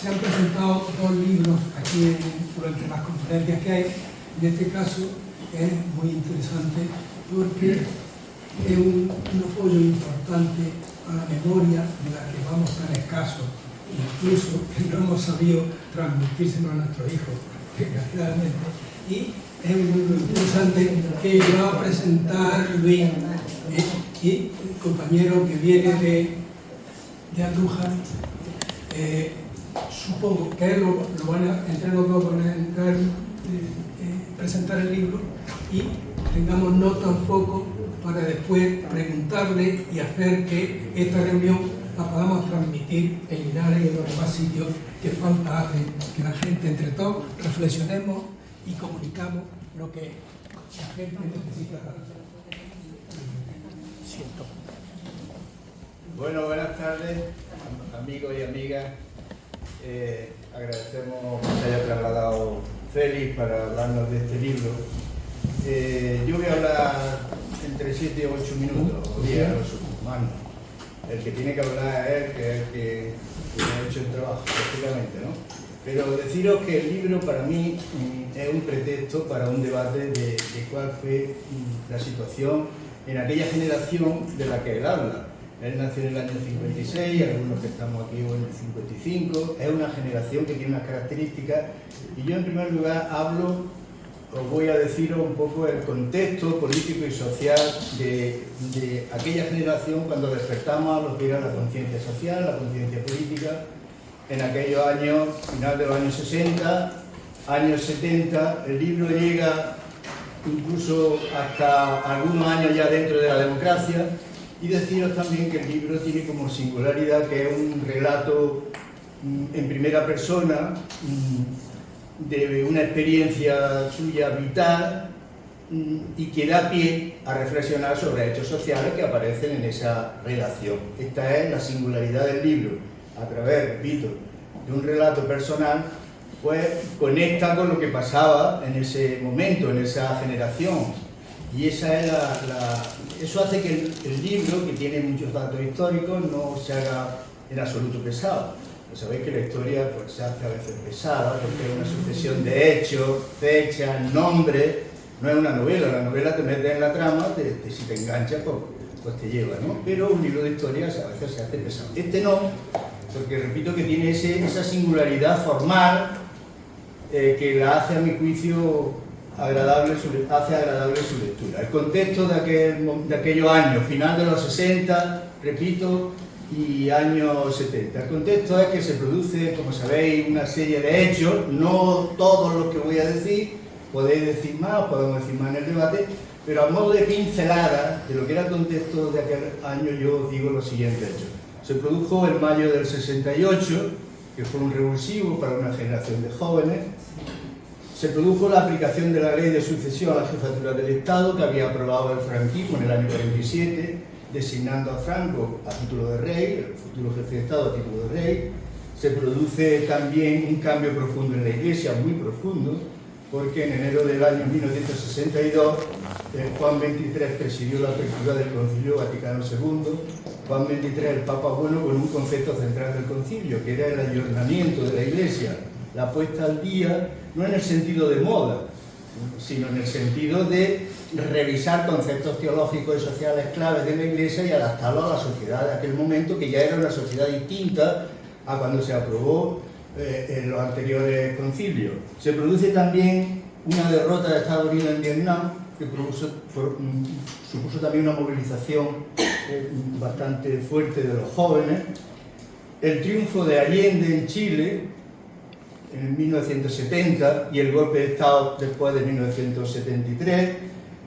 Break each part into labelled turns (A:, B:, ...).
A: se han presentado dos libros aquí durante las conferencias que hay. En este caso es muy interesante porque es un apoyo importante a la memoria de la que vamos tan escasos, incluso que no hemos sabido transmitírselo a nuestros hijos, desgraciadamente. Y es un libro interesante que va a presentar Luis, y el compañero que viene de Andújar. Supongo que entre los dos van a entrar, presentar el libro y tengamos nota un poco para después preguntarle y hacer que esta reunión la podamos transmitir en Linares y en los demás sitios que falta hace, que la gente entre todos reflexionemos y comunicamos lo que la gente necesita. Siento.
B: Bueno, buenas tardes, amigos y amigas. Agradecemos que se haya trasladado Félix para hablarnos de este libro. Yo voy a hablar entre 7 y 8 minutos, o 10 a los humanos. El que tiene que hablar es él, que es el que ha hecho el trabajo, prácticamente, ¿no? Pero deciros que el libro para mí es un pretexto para un debate de cuál fue la situación en aquella generación de la que él habla. Él nació en el año 56, algunos que estamos aquí en el 55, es una generación que tiene unas características y yo en primer lugar os voy a deciros un poco el contexto político y social de aquella generación cuando despertamos a lo que era la conciencia social, la conciencia política, en aquellos años, final de los años 60, años 70, el libro llega incluso hasta algunos años ya dentro de la democracia. Y deciros también que el libro tiene como singularidad que es un relato en primera persona de una experiencia suya vital y que da pie a reflexionar sobre hechos sociales que aparecen en esa relación. Esta es la singularidad del libro. A través, repito, de un relato personal, pues conecta con lo que pasaba en ese momento, en esa generación. Y esa es eso hace que el libro, que tiene muchos datos históricos, no se haga en absoluto pesado. Pues sabéis que la historia pues, se hace a veces pesada, porque es una sucesión de hechos, fechas, nombres. No es una novela, la novela te mete en la trama, si te engancha, pues te lleva, ¿no? Pero un libro de historia a veces se hace pesado. Este no, porque repito que tiene esa singularidad formal que la hace, a mi juicio, hace agradable su lectura. El contexto de aquellos años, final de los 60, repito, y años 70. El contexto es que se produce, como sabéis, una serie de hechos, no todos los que voy a decir, podéis decir más, podemos decir más en el debate, pero a modo de pincelada de lo que era el contexto de aquel año, yo os digo los siguientes hechos. Se produjo en mayo del 68, que fue un revulsivo para una generación de jóvenes. Se produjo la aplicación de la ley de sucesión a la jefatura del Estado que había aprobado el franquismo en el año 47, designando a Franco a título de rey, el futuro jefe de Estado a título de rey. Se produce también un cambio profundo en la Iglesia, muy profundo, porque en enero del año 1962 Juan XXIII presidió la apertura del Concilio Vaticano II. Juan XXIII, el Papa Bueno, con un concepto central del concilio, que era el ayornamiento de la Iglesia, la puesta al día, no en el sentido de moda, sino en el sentido de revisar conceptos teológicos y sociales claves de la Iglesia y adaptarlo a la sociedad de aquel momento, que ya era una sociedad distinta a cuando se aprobó en los anteriores concilios. Se produce también una derrota de Estados Unidos en Vietnam, que supuso también una movilización bastante fuerte de los jóvenes. El triunfo de Allende en Chile en 1970 y el golpe de Estado después de 1973,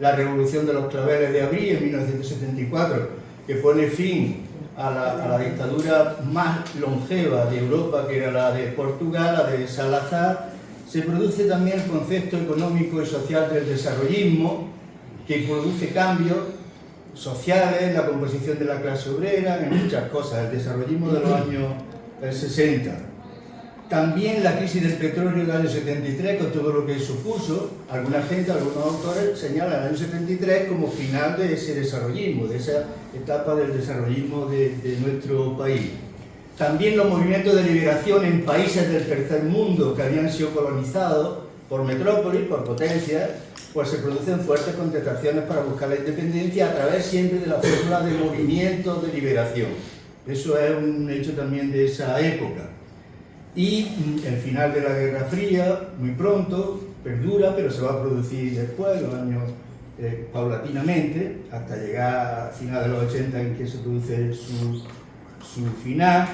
B: la revolución de los claveles de abril en 1974, que pone fin a la dictadura más longeva de Europa, que era la de Portugal, la de Salazar. Se produce también el concepto económico y social del desarrollismo, que produce cambios sociales en la composición de la clase obrera, en muchas cosas, el desarrollismo de los años 60. También la crisis del petróleo del año 73, con todo lo que supuso. Alguna gente, algunos autores señalan el año 73 como final de ese desarrollismo, de esa etapa del desarrollismo de nuestro país. También los movimientos de liberación en países del tercer mundo que habían sido colonizados por metrópolis, por potencias, pues se producen fuertes contestaciones para buscar la independencia a través siempre de la fórmula de movimientos de liberación. Eso es un hecho también de esa época. Y el final de la Guerra Fría, muy pronto, perdura, pero se va a producir después, los años paulatinamente, hasta llegar a finales de los 80 en que se produce su final.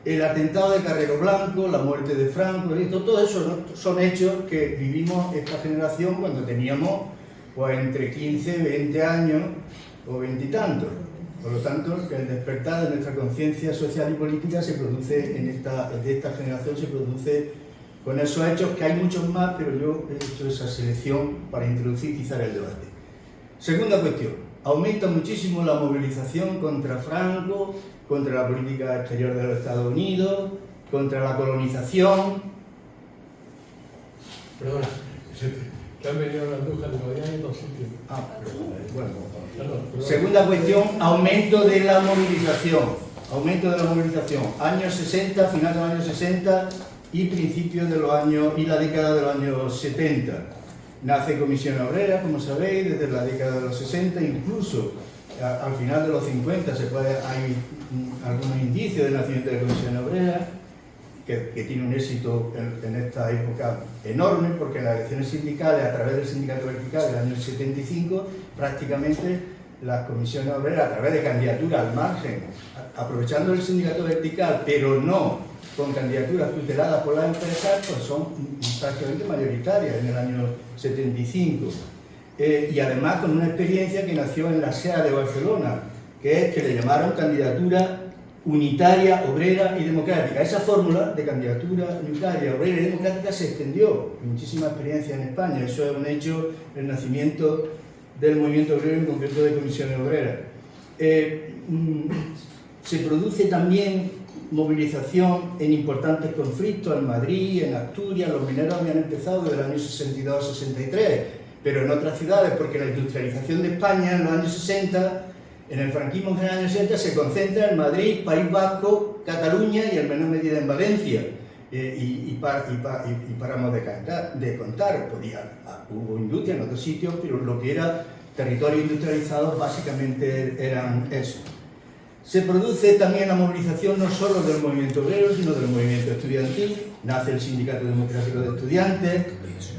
B: El atentado de Carrero Blanco, la muerte de Franco, todo eso, ¿no? Son hechos que vivimos esta generación cuando teníamos pues, entre 15 y 20 años o 20 y tantos. Por lo tanto, el despertar de nuestra conciencia social y política se produce de esta generación, se produce con esos hechos, que hay muchos más, pero yo he hecho esa selección para introducir quizá el debate. Segunda cuestión, aumenta muchísimo la movilización contra Franco, contra la política exterior de los Estados Unidos, contra la colonización.
C: Perdona, que han venido las brujas de Guadiana y dos sitios.
B: Bueno.
C: Perdón.
B: Segunda cuestión, aumento de la movilización. Aumento de la movilización. Años 60, final de los años 60 y principios de los años, y la década de los años 70. Nace Comisión Obrera, como sabéis, desde la década de los 60, incluso al final de los 50 hay algunos indicios del nacimiento de la Comisión Obrera, que tiene un éxito en esta época enorme, porque las elecciones sindicales, a través del sindicato vertical del año 75, prácticamente las comisiones obreras, a través de candidaturas al margen, aprovechando el sindicato vertical, pero no con candidaturas tuteladas por las empresas, pues son prácticamente mayoritarias en el año 75. Y además con una experiencia que nació en la SEA de Barcelona, que es que le llamaron candidatura unitaria, obrera y democrática. Esa fórmula de candidatura unitaria, obrera y democrática se extendió, muchísima experiencia en España. Eso es un hecho, el nacimiento del movimiento obrero, en concreto de comisiones obreras. Se produce también movilización en importantes conflictos en Madrid, en Asturias. Los mineros habían empezado desde el año 62-63, pero en otras ciudades, porque la industrialización de España en los años 60, en el franquismo en general, en los años 60, se concentra en Madrid, País Vasco, Cataluña y en menor medida en Valencia. Y paramos de contar. Hubo industria en otros sitios, pero lo que era territorio industrializado básicamente eran eso. Se produce también la movilización no solo del movimiento obrero, sino del movimiento estudiantil. Nace el Sindicato Democrático de Estudiantes,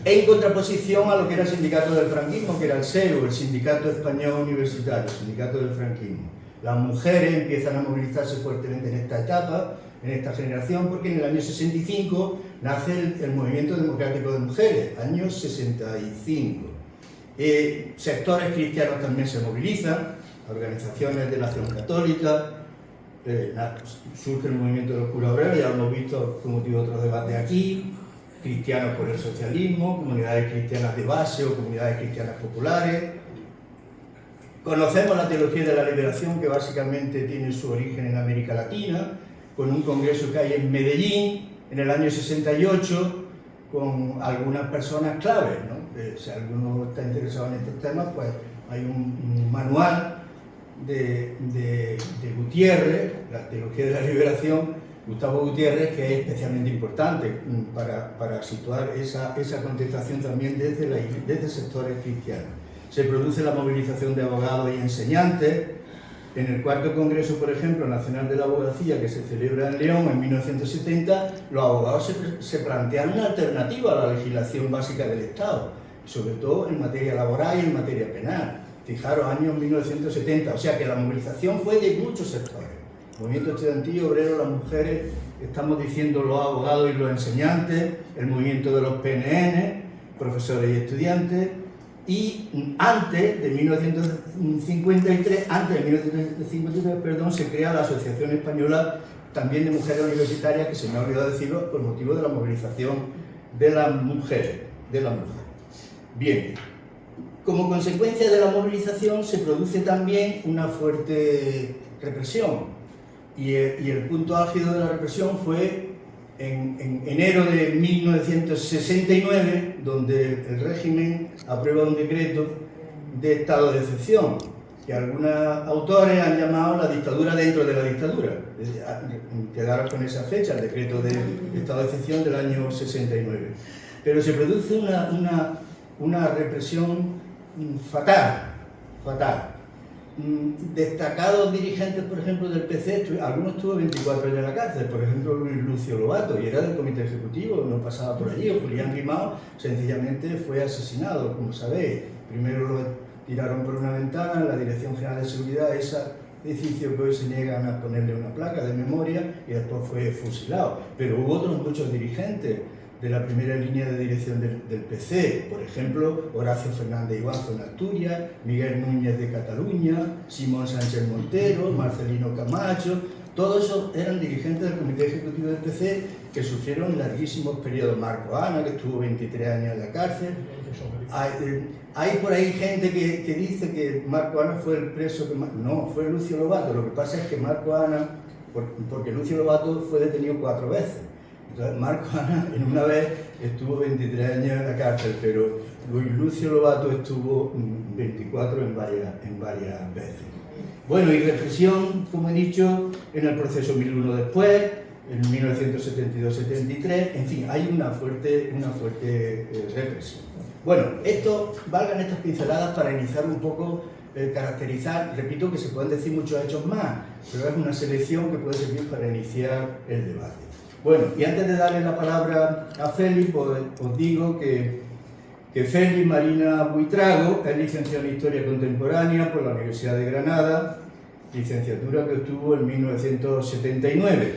B: en contraposición a lo que era el sindicato del franquismo, que era el SEU, el Sindicato Español Universitario, el Sindicato del Franquismo. Las mujeres empiezan a movilizarse fuertemente en esta etapa, en esta generación, porque en el año 65 nace el Movimiento Democrático de Mujeres, año 65. Sectores cristianos también se movilizan, organizaciones de la Acción Católica, surge el movimiento de los curas obreros, ya lo hemos visto con motivo de otros debates aquí, cristianos por el socialismo, comunidades cristianas de base o comunidades cristianas populares. Conocemos la teología de la liberación, que básicamente tiene su origen en América Latina, con un congreso que hay en Medellín en el año 68, con algunas personas claves, ¿no? Si alguno está interesado en estos temas, pues hay un manual de Gutiérrez, la teología de la liberación, Gustavo Gutiérrez, que es especialmente importante para situar esa contestación también desde sectores cristianos. Se produce la movilización de abogados y enseñantes. En el cuarto Congreso, por ejemplo, Nacional de la Abogacía, que se celebra en León en 1970, los abogados se plantean una alternativa a la legislación básica del Estado, sobre todo en materia laboral y en materia penal. Fijaros, años 1970, o sea que la movilización fue de muchos sectores. Movimiento estudiantil, obrero, las mujeres, estamos diciendo los abogados y los enseñantes, el movimiento de los PNN, profesores y estudiantes, y antes de 1953, se crea la Asociación Española también de Mujeres Universitarias, que se me ha olvidado decirlo, por motivo de la movilización de las mujeres. Bien, como consecuencia de la movilización se produce también una fuerte represión, y el punto álgido de la represión fue en enero de 1969, donde el régimen aprueba un decreto de estado de excepción. que algunos autores han llamado la dictadura dentro de la dictadura. Quedaron con esa fecha, el decreto de estado de excepción del año 69. Pero se produce una represión fatal. Destacados dirigentes, por ejemplo, del PC, algunos estuvo 24 años en la cárcel, por ejemplo Luis Lucio Lobato, y era del comité ejecutivo, no pasaba por allí, o Julián Grimao sencillamente fue asesinado, como sabéis. Primero lo tiraron por una ventana en la Dirección General de Seguridad, ese edificio que hoy se niegan a ponerle una placa de memoria, y después fue fusilado. Pero hubo otros muchos dirigentes de la primera línea de dirección del PC, por ejemplo, Horacio Fernández Iguanzo en Asturias, Miguel Núñez de Cataluña, Simón Sánchez Montero, Marcelino Camacho, todos esos eran dirigentes del comité ejecutivo del PC que sufrieron larguísimos periodos. Marco Ana, que estuvo 23 años en la cárcel. Hay por ahí gente que dice que Marco Ana fue el preso que más... No, fue Lucio Lobato. Lo que pasa es que Marco Ana, porque Lucio Lobato fue detenido 4 veces. Entonces, Marco Ana en una vez estuvo 23 años en la cárcel, pero Luis Lucio Lobato estuvo 24 en varias veces. Bueno, y represión, como he dicho, en el proceso 1001 después, en 1972-73, en fin, hay una fuerte represión. Bueno, valgan estas pinceladas para iniciar un poco, caracterizar, repito que se pueden decir muchos hechos más, pero es una selección que puede servir para iniciar el debate. Bueno, y antes de darle la palabra a Félix, pues, os digo que Félix Marina Buitrago es licenciado en Historia Contemporánea por la Universidad de Granada, licenciatura que obtuvo en 1979.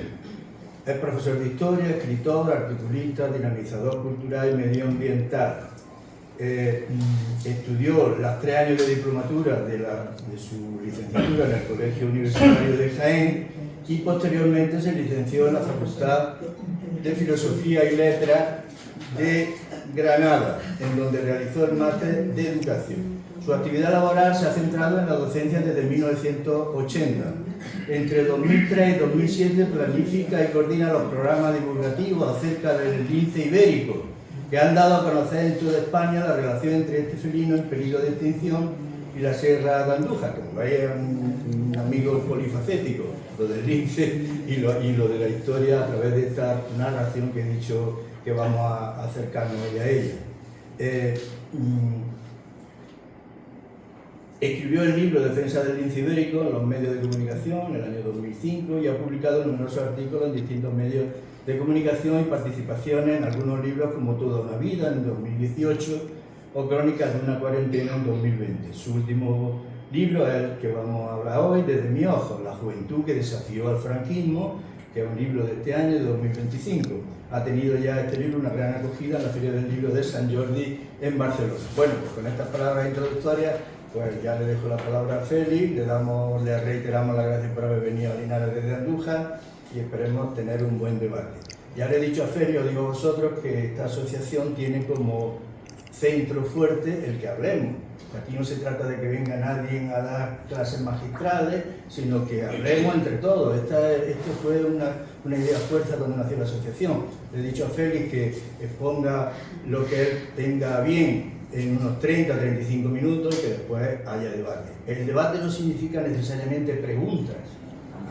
B: Es profesor de Historia, escritor, articulista, dinamizador cultural y medioambiental. Estudió los 3 años de diplomatura de su licenciatura en el Colegio Universitario de Jaén y posteriormente se licenció en la Facultad de Filosofía y Letras de Granada, en donde realizó el máster de Educación. Su actividad laboral se ha centrado en la docencia desde 1980. Entre 2003 y 2007 planifica y coordina los programas divulgativos acerca del lince ibérico, que han dado a conocer en toda España la relación entre este felino en peligro de extinción y la Sierra de Andújar. Como veis, es un amigo polifacético, lo del lince y lo de la historia a través de esta narración que he dicho que vamos a acercarnos hoy a ella. Escribió el libro Defensa del lince ibérico en los medios de comunicación en el año 2005 y ha publicado numerosos artículos en distintos medios de comunicación y participaciones en algunos libros como Toda una vida en 2018 o Crónicas de una cuarentena en 2020. Su último libro es el que vamos a hablar hoy, Desde mi ojo, la juventud que desafió al franquismo, que es un libro de este año, de 2025. Ha tenido ya este libro una gran acogida en la Feria del Libro de Sant Jordi en Barcelona. Bueno, pues con estas palabras introductorias, pues ya le dejo la palabra a Félix, le reiteramos las gracias por haber venido a Linares desde Andújar y esperemos tener un buen debate. Ya le he dicho a Félix, os digo a vosotros, que esta asociación tiene como centro fuerte el que hablemos. Aquí no se trata de que venga nadie a dar clases magistrales, sino que hablemos entre todos. Esto fue una idea fuerza cuando nació la asociación. Le he dicho a Félix que exponga lo que él tenga bien en unos 30-35 minutos y que después haya debate. El debate no significa necesariamente preguntas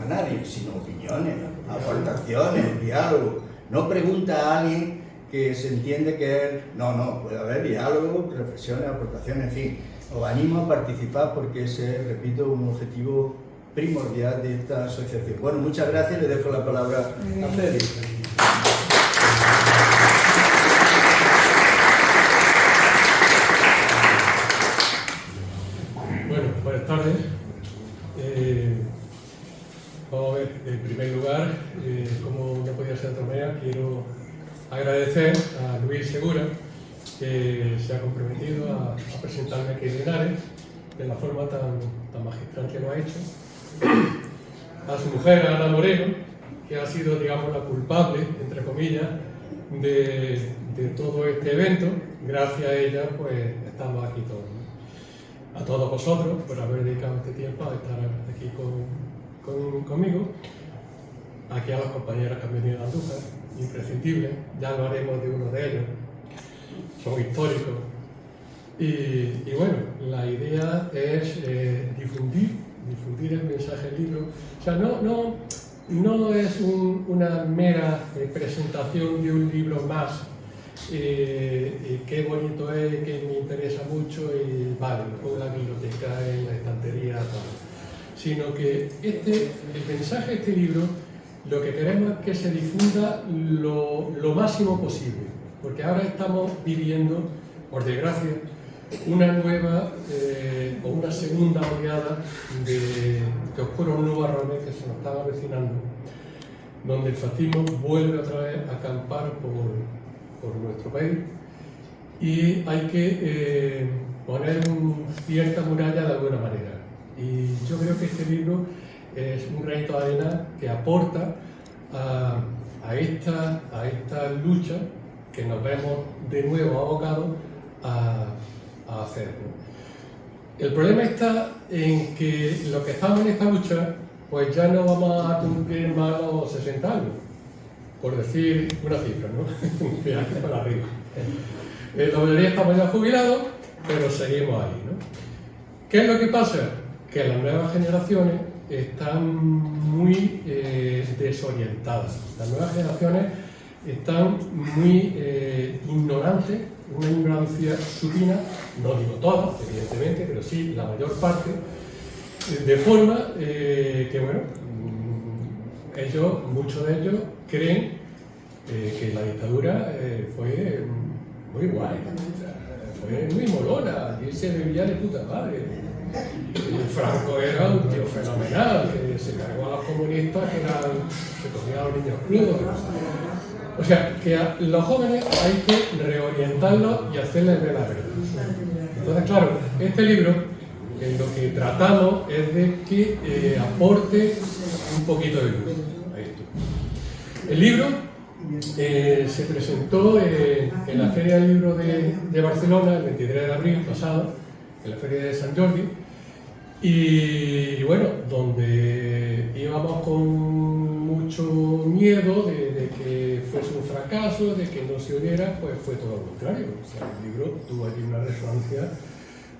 B: a nadie, sino opiniones, aportaciones, diálogo. No pregunta a alguien que se entiende que es... No, puede haber diálogo, reflexiones, aportaciones, en fin. Os animo a participar porque ese es, repito, un objetivo primordial de esta asociación. Bueno, muchas gracias, le dejo la palabra a Félix.
C: Bueno, buenas tardes. Vamos a ver, en primer lugar, como no podía ser de otra manera, quiero agradecer a Luis Segura, que se ha comprometido a presentarme aquí en Linares de la forma tan magistral que lo ha hecho. A su mujer, Ana Moreno, que ha sido, digamos, la culpable, entre comillas, de todo este evento. Gracias a ella, pues, estamos aquí todos, ¿no? A todos vosotros por haber dedicado este tiempo a estar aquí conmigo. Aquí a los compañeros que han venido a Andújar, imprescindibles, ya lo haremos de uno de ellos. Son históricos Y bueno, la idea es difundir el mensaje del libro. O sea, no es una mera presentación de un libro más, qué bonito es, que me interesa mucho y vale, lo pongo en la biblioteca, en la estantería, tal. Sino que el mensaje de este libro, lo que queremos es que se difunda lo máximo posible, porque ahora estamos viviendo, por desgracia, una nueva o una segunda oleada de oscuros nubarrones que se nos están avecinando, donde el fascismo vuelve otra vez a acampar por nuestro país y hay que poner cierta muralla de alguna manera. Y yo creo que este libro es un granito de arena que aporta a esta lucha que nos vemos de nuevo abocados a hacer, ¿no? El problema está en que los que estamos en esta lucha, pues ya no vamos a cumplir más los 60 años, por decir una cifra, ¿no? De aquí para arriba. La mayoría estamos ya jubilados, pero seguimos ahí, ¿no? ¿Qué es lo que pasa? Que las nuevas generaciones están muy desorientadas. Las nuevas generaciones están muy ignorantes, una ignorancia supina, no digo todas, evidentemente, pero sí la mayor parte, de forma que, bueno, muchos de ellos creen que la dictadura fue muy guay, o sea, fue muy molona, y se bebía de puta madre. Y Franco era un tío fenomenal, que se cargó a los comunistas, que se comía a los niños crudos. O sea, que a los jóvenes hay que reorientarlos y hacerles ver la verdad. Entonces, claro, este libro, lo que tratamos es de que aporte un poquito de luz a esto. El libro se presentó en la Feria del Libro de Barcelona el 23 de abril pasado, en la Feria de Sant Jordi, y bueno, donde íbamos con mucho miedo de que fuese un fracaso, de que no se oyera, pues fue todo lo contrario. O sea, el libro tuvo allí una resonancia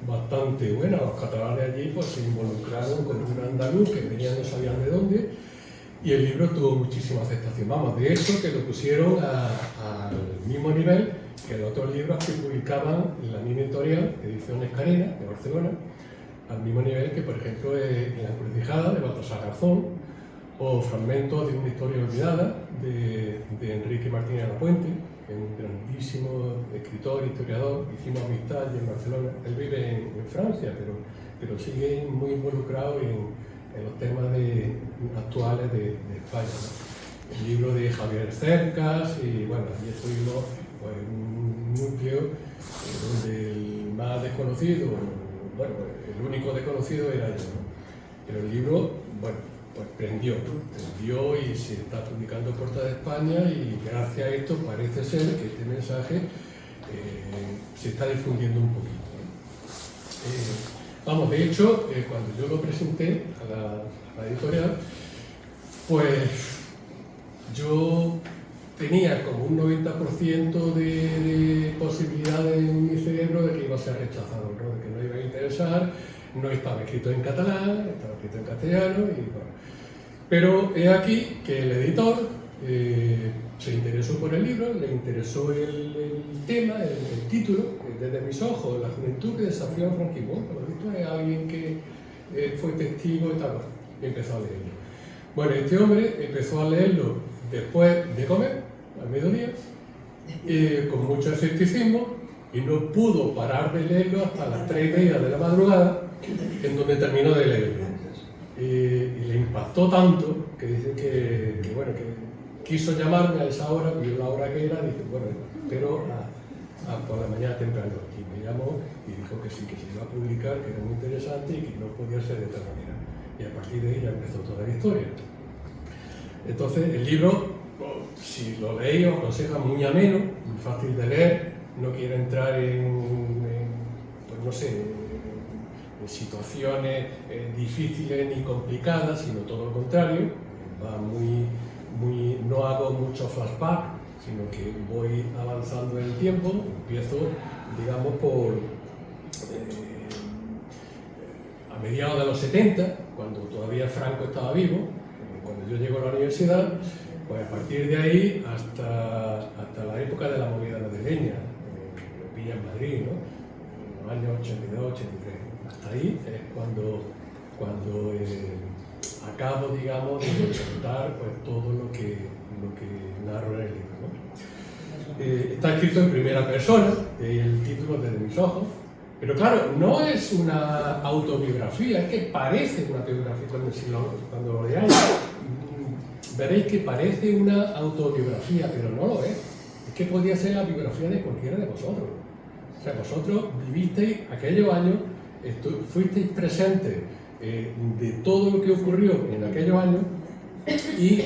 C: bastante buena. Los catalanes allí pues se involucraron con un andaluz que venía no sabían de dónde, y el libro tuvo muchísima aceptación. Vamos, de hecho que lo pusieron al mismo nivel que los otros libros que publicaban en la misma editorial, Ediciones Carena, de Barcelona, al mismo nivel que, por ejemplo, En la encrucijada, de Baltasar Garzón, o Fragmentos de una historia olvidada, de Enrique Martínez Lapuente, que es un grandísimo escritor, historiador. Hicimos amistad allí en Barcelona. Él vive en Francia, pero sigue muy involucrado en los temas actuales de España, ¿no? El libro de Javier Cercas, y bueno, allí estuvimos pues, un núcleo donde el más desconocido, bueno, el único desconocido era yo, ¿no? Pero el libro, bueno, pues prendió y se está publicando por toda España, y gracias a esto parece ser que este mensaje se está difundiendo un poquito, ¿no? Vamos, de hecho, cuando yo lo presenté a la editorial, pues yo tenía como un 90% de posibilidades en mi cerebro de que iba a ser rechazado, ¿no? De que no iba a interesar, no estaba escrito en catalán, estaba escrito en castellano, y bueno. Pero he aquí que el editor se interesó por el libro, le interesó el tema, el título, Desde mis ojos, la juventud que desafió al franquismo. Por lo visto es alguien que fue testigo y tal, y empezó a leerlo. Bueno, este hombre empezó a leerlo después de comer, al mediodía, con mucho escepticismo, y no pudo parar de leerlo hasta las 3:30 de la madrugada, en donde terminó de leerlo. Y le impactó tanto que dice que bueno, que quiso llamarme a esa hora, vio la hora que era, dice, bueno, pero por la mañana temprano. Y me llamó y dijo que sí, que se iba a publicar, que era muy interesante y que no podía ser de otra manera. Y a partir de ahí ya empezó toda la historia. Entonces, el libro, si lo leéis, os aconseja muy ameno, muy fácil de leer, no quiere entrar pues no sé, en situaciones difíciles ni complicadas, sino todo lo contrario. Va no hago mucho flashback, sino que voy avanzando en el tiempo. Empiezo, digamos, a mediados de los 70, cuando todavía Franco estaba vivo, cuando yo llego a la universidad, pues a partir de ahí hasta la época de la movida madrileña, que pilla en Madrid, ¿no? En los años 82, 83. Hasta ahí es cuando acabo, digamos, de contar pues, todo lo que narro en el libro, ¿no? Está escrito en primera persona, el título Desde mis ojos, pero claro, no es una autobiografía, es que parece una biografía. Cuando lo leáis, veréis que parece una autobiografía, pero no lo es. Es que podría ser la biografía de cualquiera de vosotros. O sea, vosotros vivisteis aquellos años, fuisteis presentes de todo lo que ocurrió en aquellos años y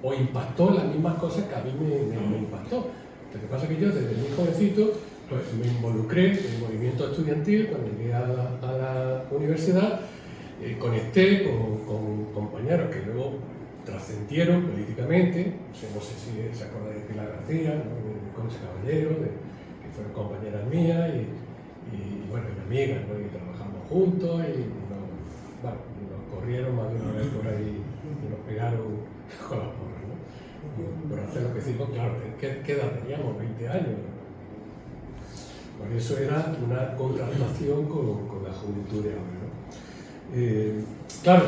C: os impactó las mismas cosas que a mí me impactó. Lo que pasa es que yo desde muy jovencito pues, me involucré en el movimiento estudiantil cuando llegué a la universidad, conecté con compañeros que luego trascendieron políticamente, no sé si se acuerda de Pilar García, ¿no? de Concha Caballero, que fueron compañeras mías y bueno, y amigas, ¿no? y trabajamos juntos y nos corrieron más de una vez por ahí y nos pegaron con las porras, ¿no? Por hacer lo que hicimos, claro, ¿qué edad teníamos? 20 años. Por eso era una contrastación con la juventud de ahora, ¿no? Claro,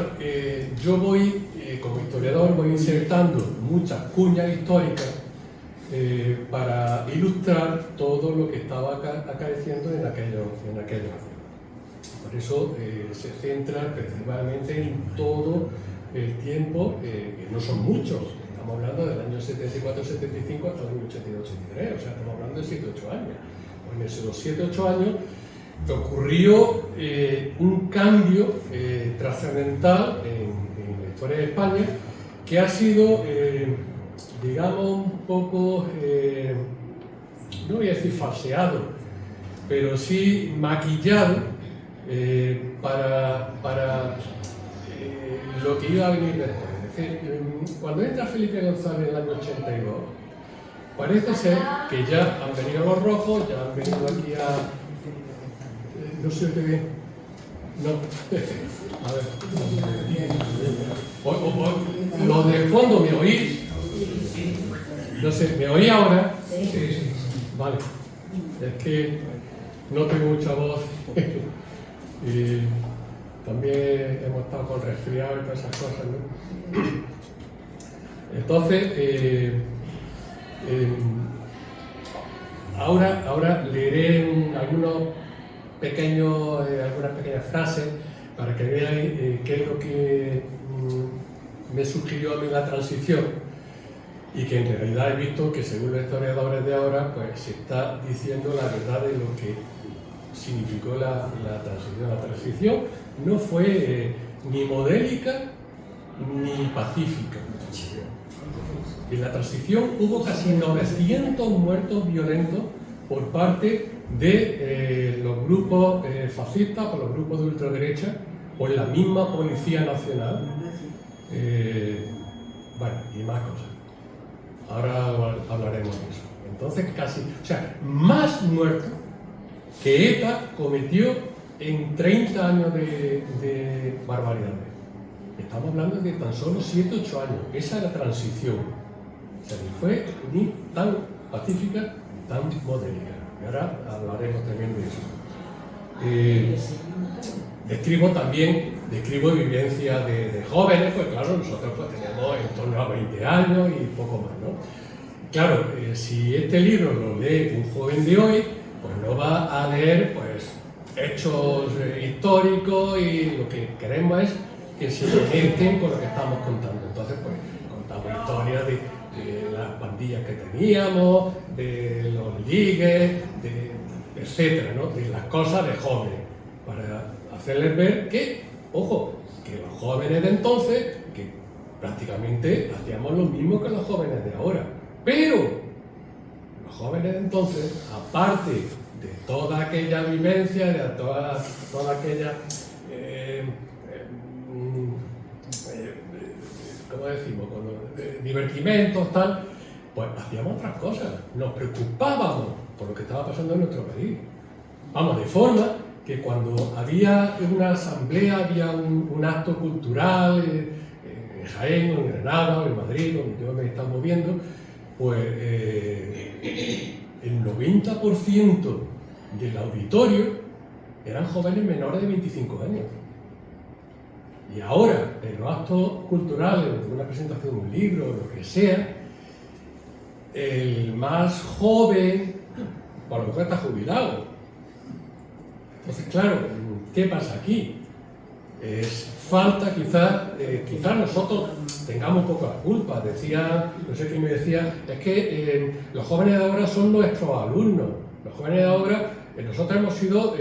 C: yo voy, como historiador, voy insertando muchas cuñas históricas para ilustrar todo lo que estaba acaeciendo en aquellos años. Por eso se centra principalmente en todo el tiempo, que no son muchos, estamos hablando del año 74-75 hasta el año 82-83, o sea, estamos hablando de 7-8 años. Pues en esos 7-8 años ocurrió un cambio trascendental en la historia de España que ha sido, digamos, un poco, no voy a decir falseado, pero sí maquillado para lo que iba a venir después. Es decir, cuando entra Felipe González en el año 82, parece ser que ya han venido los rojos, ya han venido aquí a... No se oye bien. No. A ver. Lo del fondo, ¿me oís? No sé, ¿me oí ahora? Sí. Vale. Es que no tengo mucha voz. Y también hemos estado con resfriado y todas esas cosas, ¿no? Entonces, ahora leeré algunas pequeñas frases para que veáis qué es lo que me sugirió a mí la transición y que en realidad he visto que según los historiadores de ahora pues se está diciendo la verdad de lo que significó la transición. La transición no fue ni modélica ni pacífica. En la transición hubo casi 900 muertos violentos por parte de los grupos fascistas, por los grupos de ultraderecha, por la misma Policía Nacional, bueno, y más cosas. Ahora hablaremos de eso. Entonces más muertos que ETA cometió en 30 años de barbaridades. Estamos hablando de tan solo 7-8 años. Esa es la transición. O sea, ni fue ni tan pacífica ni tan modélica. Y ahora hablaremos también de eso. Describo vivencia de jóvenes, pues claro, nosotros pues, tenemos en torno a 20 años y poco más, ¿no? Claro, si este libro lo lee un joven de hoy, pues no va a leer pues, hechos históricos y lo que queremos es que se conecten con lo que estamos contando. Entonces, pues contamos historias de las pandillas que teníamos, de los ligues, etcétera, ¿no? De las cosas de jóvenes, para hacerles ver que, ojo, que los jóvenes de entonces, que prácticamente hacíamos lo mismo que los jóvenes de ahora, pero los jóvenes de entonces, aparte de toda aquella vivencia, de toda aquella, ¿cómo decimos? Divertimentos, tal, pues hacíamos otras cosas, nos preocupábamos por lo que estaba pasando en nuestro país. Vamos, de forma que cuando había una asamblea, había un acto cultural en Jaén, o en Granada, o en Madrid, donde yo me estaba moviendo, pues el 90% del auditorio eran jóvenes menores de 25 años. Y ahora, en los actos culturales, una presentación de un libro, o lo que sea, el más joven, a lo mejor está jubilado. Entonces, claro, ¿qué pasa aquí? Es falta, quizás nosotros tengamos poco la culpa. Decía, no sé quién me decía, es que los jóvenes de ahora son nuestros alumnos. Los jóvenes de ahora, nosotros hemos sido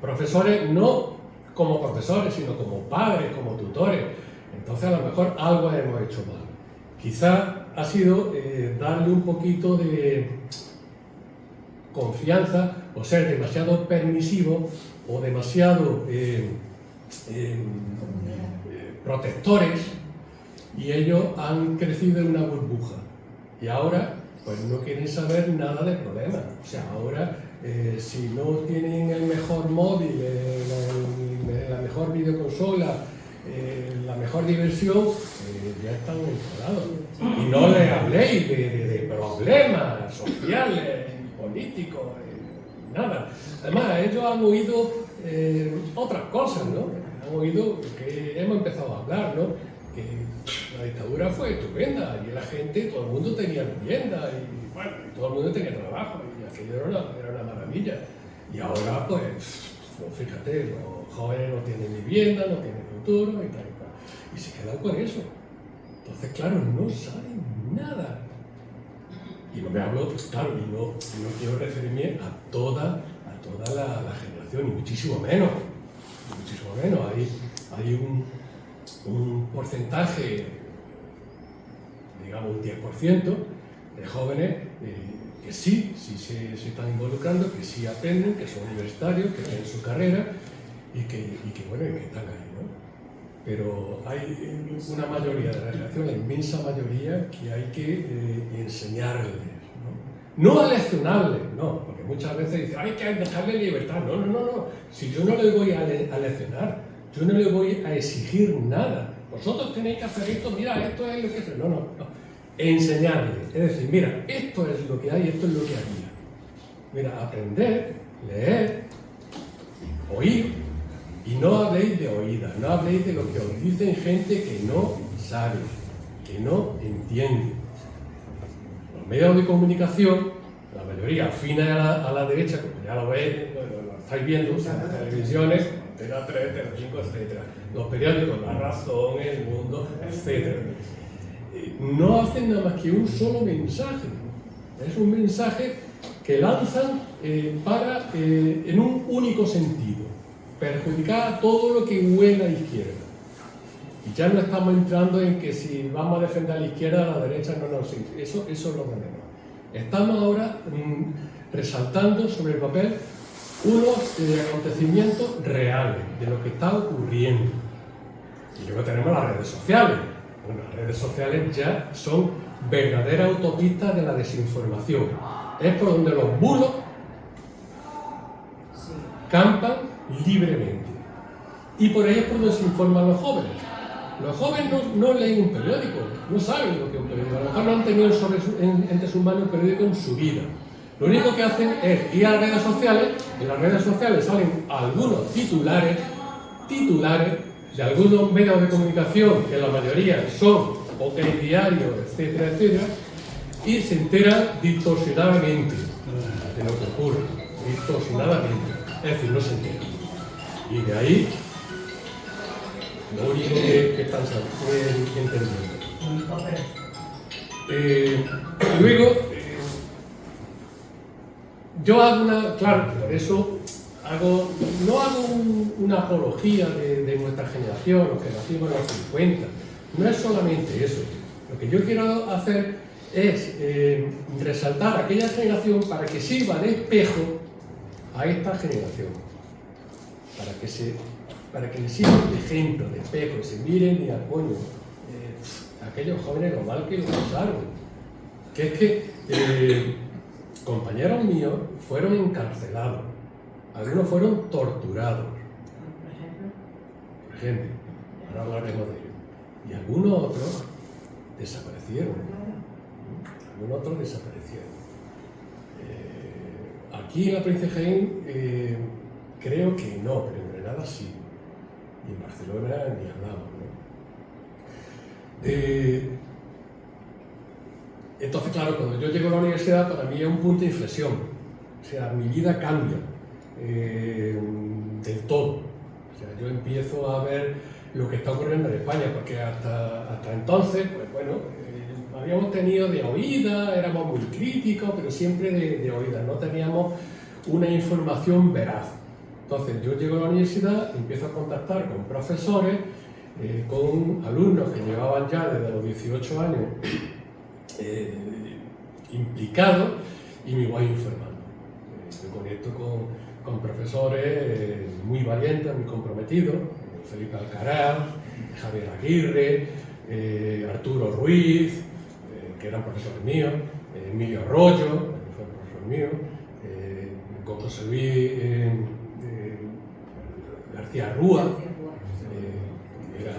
C: profesores, no como profesores, sino como padres, como tutores. Entonces, a lo mejor algo hemos hecho mal. Quizás ha sido darle un poquito de confianza o ser demasiado permisivo o demasiado protectores, y ellos han crecido en una burbuja y ahora pues no quieren saber nada de problemas. O sea, ahora si no tienen el mejor móvil, la mejor videoconsola, la mejor diversión, ya están enfadados. Y no les habléis de problemas sociales, políticos, nada. Además, ellos han oído otras cosas, ¿no? Han oído que hemos empezado a hablar, ¿no? Que la dictadura fue estupenda y la gente, todo el mundo tenía vivienda y, bueno, todo el mundo tenía trabajo y aquello era una maravilla. Y ahora, pues fíjate, los jóvenes no tienen vivienda, no tienen futuro y tal y tal. Y se quedan con eso. Entonces, claro, no saben nada. Y no me hablo, claro, y no quiero referirme a toda la generación, ni muchísimo menos. Muchísimo menos. Hay un porcentaje, digamos un 10% de jóvenes que sí se están involucrando, que sí aprenden, que son universitarios, que tienen su carrera y que bueno, y que están ahí, ¿no? Pero hay una mayoría de la generación, la inmensa mayoría, que hay que enseñarles, ¿no? No a leccionarles, no, porque muchas veces dicen, hay que dejarle libertad. No. Si yo no le voy a leccionar, yo no le voy a exigir nada. Vosotros tenéis que hacer esto, mira, esto es lo que es. No. Enseñarle. Es decir, mira, esto es lo que hay, esto es lo que había. Mira, aprender, leer, oír, y no habléis de oídas, no habléis de lo que os dicen gente que no sabe, que no entiende. Los medios de comunicación, la mayoría afines a la derecha, como ya lo veis, lo estáis viendo, o sea, las televisiones, Antena 3, Telecinco, etc. Los periódicos, La Razón, El Mundo, etc. No hacen nada más que un solo mensaje. Es un mensaje que lanzan en un único sentido: perjudicar a todo lo que huele a la izquierda. Y ya no estamos entrando en que si vamos a defender a la izquierda, a la derecha, no, sí, eso es lo que menos. Estamos ahora resaltando sobre el papel unos acontecimientos reales de lo que está ocurriendo. Y luego tenemos las redes sociales. Bueno, las redes sociales ya son verdaderas autopistas de la desinformación. Es por donde los bulos campan libremente. Y por ahí es por donde se informan los jóvenes. Los jóvenes no leen un periódico, no saben lo que es un periódico. A lo mejor no han tenido entre sus manos un periódico en su vida. Lo único que hacen es ir a las redes sociales. En las redes sociales salen algunos titulares de algunos medios de comunicación, que la mayoría son OK Diario, etcétera, y se enteran distorsionadamente de lo que ocurre, distorsionadamente, es decir, no se enteran. Y de ahí, lo único que están entendiendo. Luego, yo hago claro, por eso no hago una apología de nuestra generación, los que nacimos en los 50. No es solamente eso. Lo que yo quiero hacer es resaltar aquella generación para que sirva de espejo a esta generación. Para que les sirva de ejemplo, de espejo, se miren y coño, aquellos jóvenes lo mal que lo pasaron. Que es que compañeros míos fueron encarcelados algunos fueron torturados, por ejemplo, ahora hablaremos de ello, y algunos otros desaparecieron. Aquí en la provincia de Jaén creo que no, pero en Granada sí, y en Barcelona ni hablamos, ¿no? Entonces, claro, cuando yo llego a la universidad, para mí es un punto de inflexión. O sea, mi vida cambia del todo. O sea, yo empiezo a ver lo que está ocurriendo en España, porque hasta entonces, pues bueno, habíamos tenido de oída, éramos muy críticos, pero siempre de oída, no teníamos una información veraz. Entonces, yo llego a la universidad, empiezo a contactar con profesores, con alumnos que llevaban ya desde los 18 años implicados, y me voy informando. Me conecto con profesores muy valientes, muy comprometidos, Felipe Alcaraz, Javier Aguirre, Arturo Ruiz, que eran profesores míos, Emilio Arroyo, que fue profesor mío, con José Luis García Rúa, era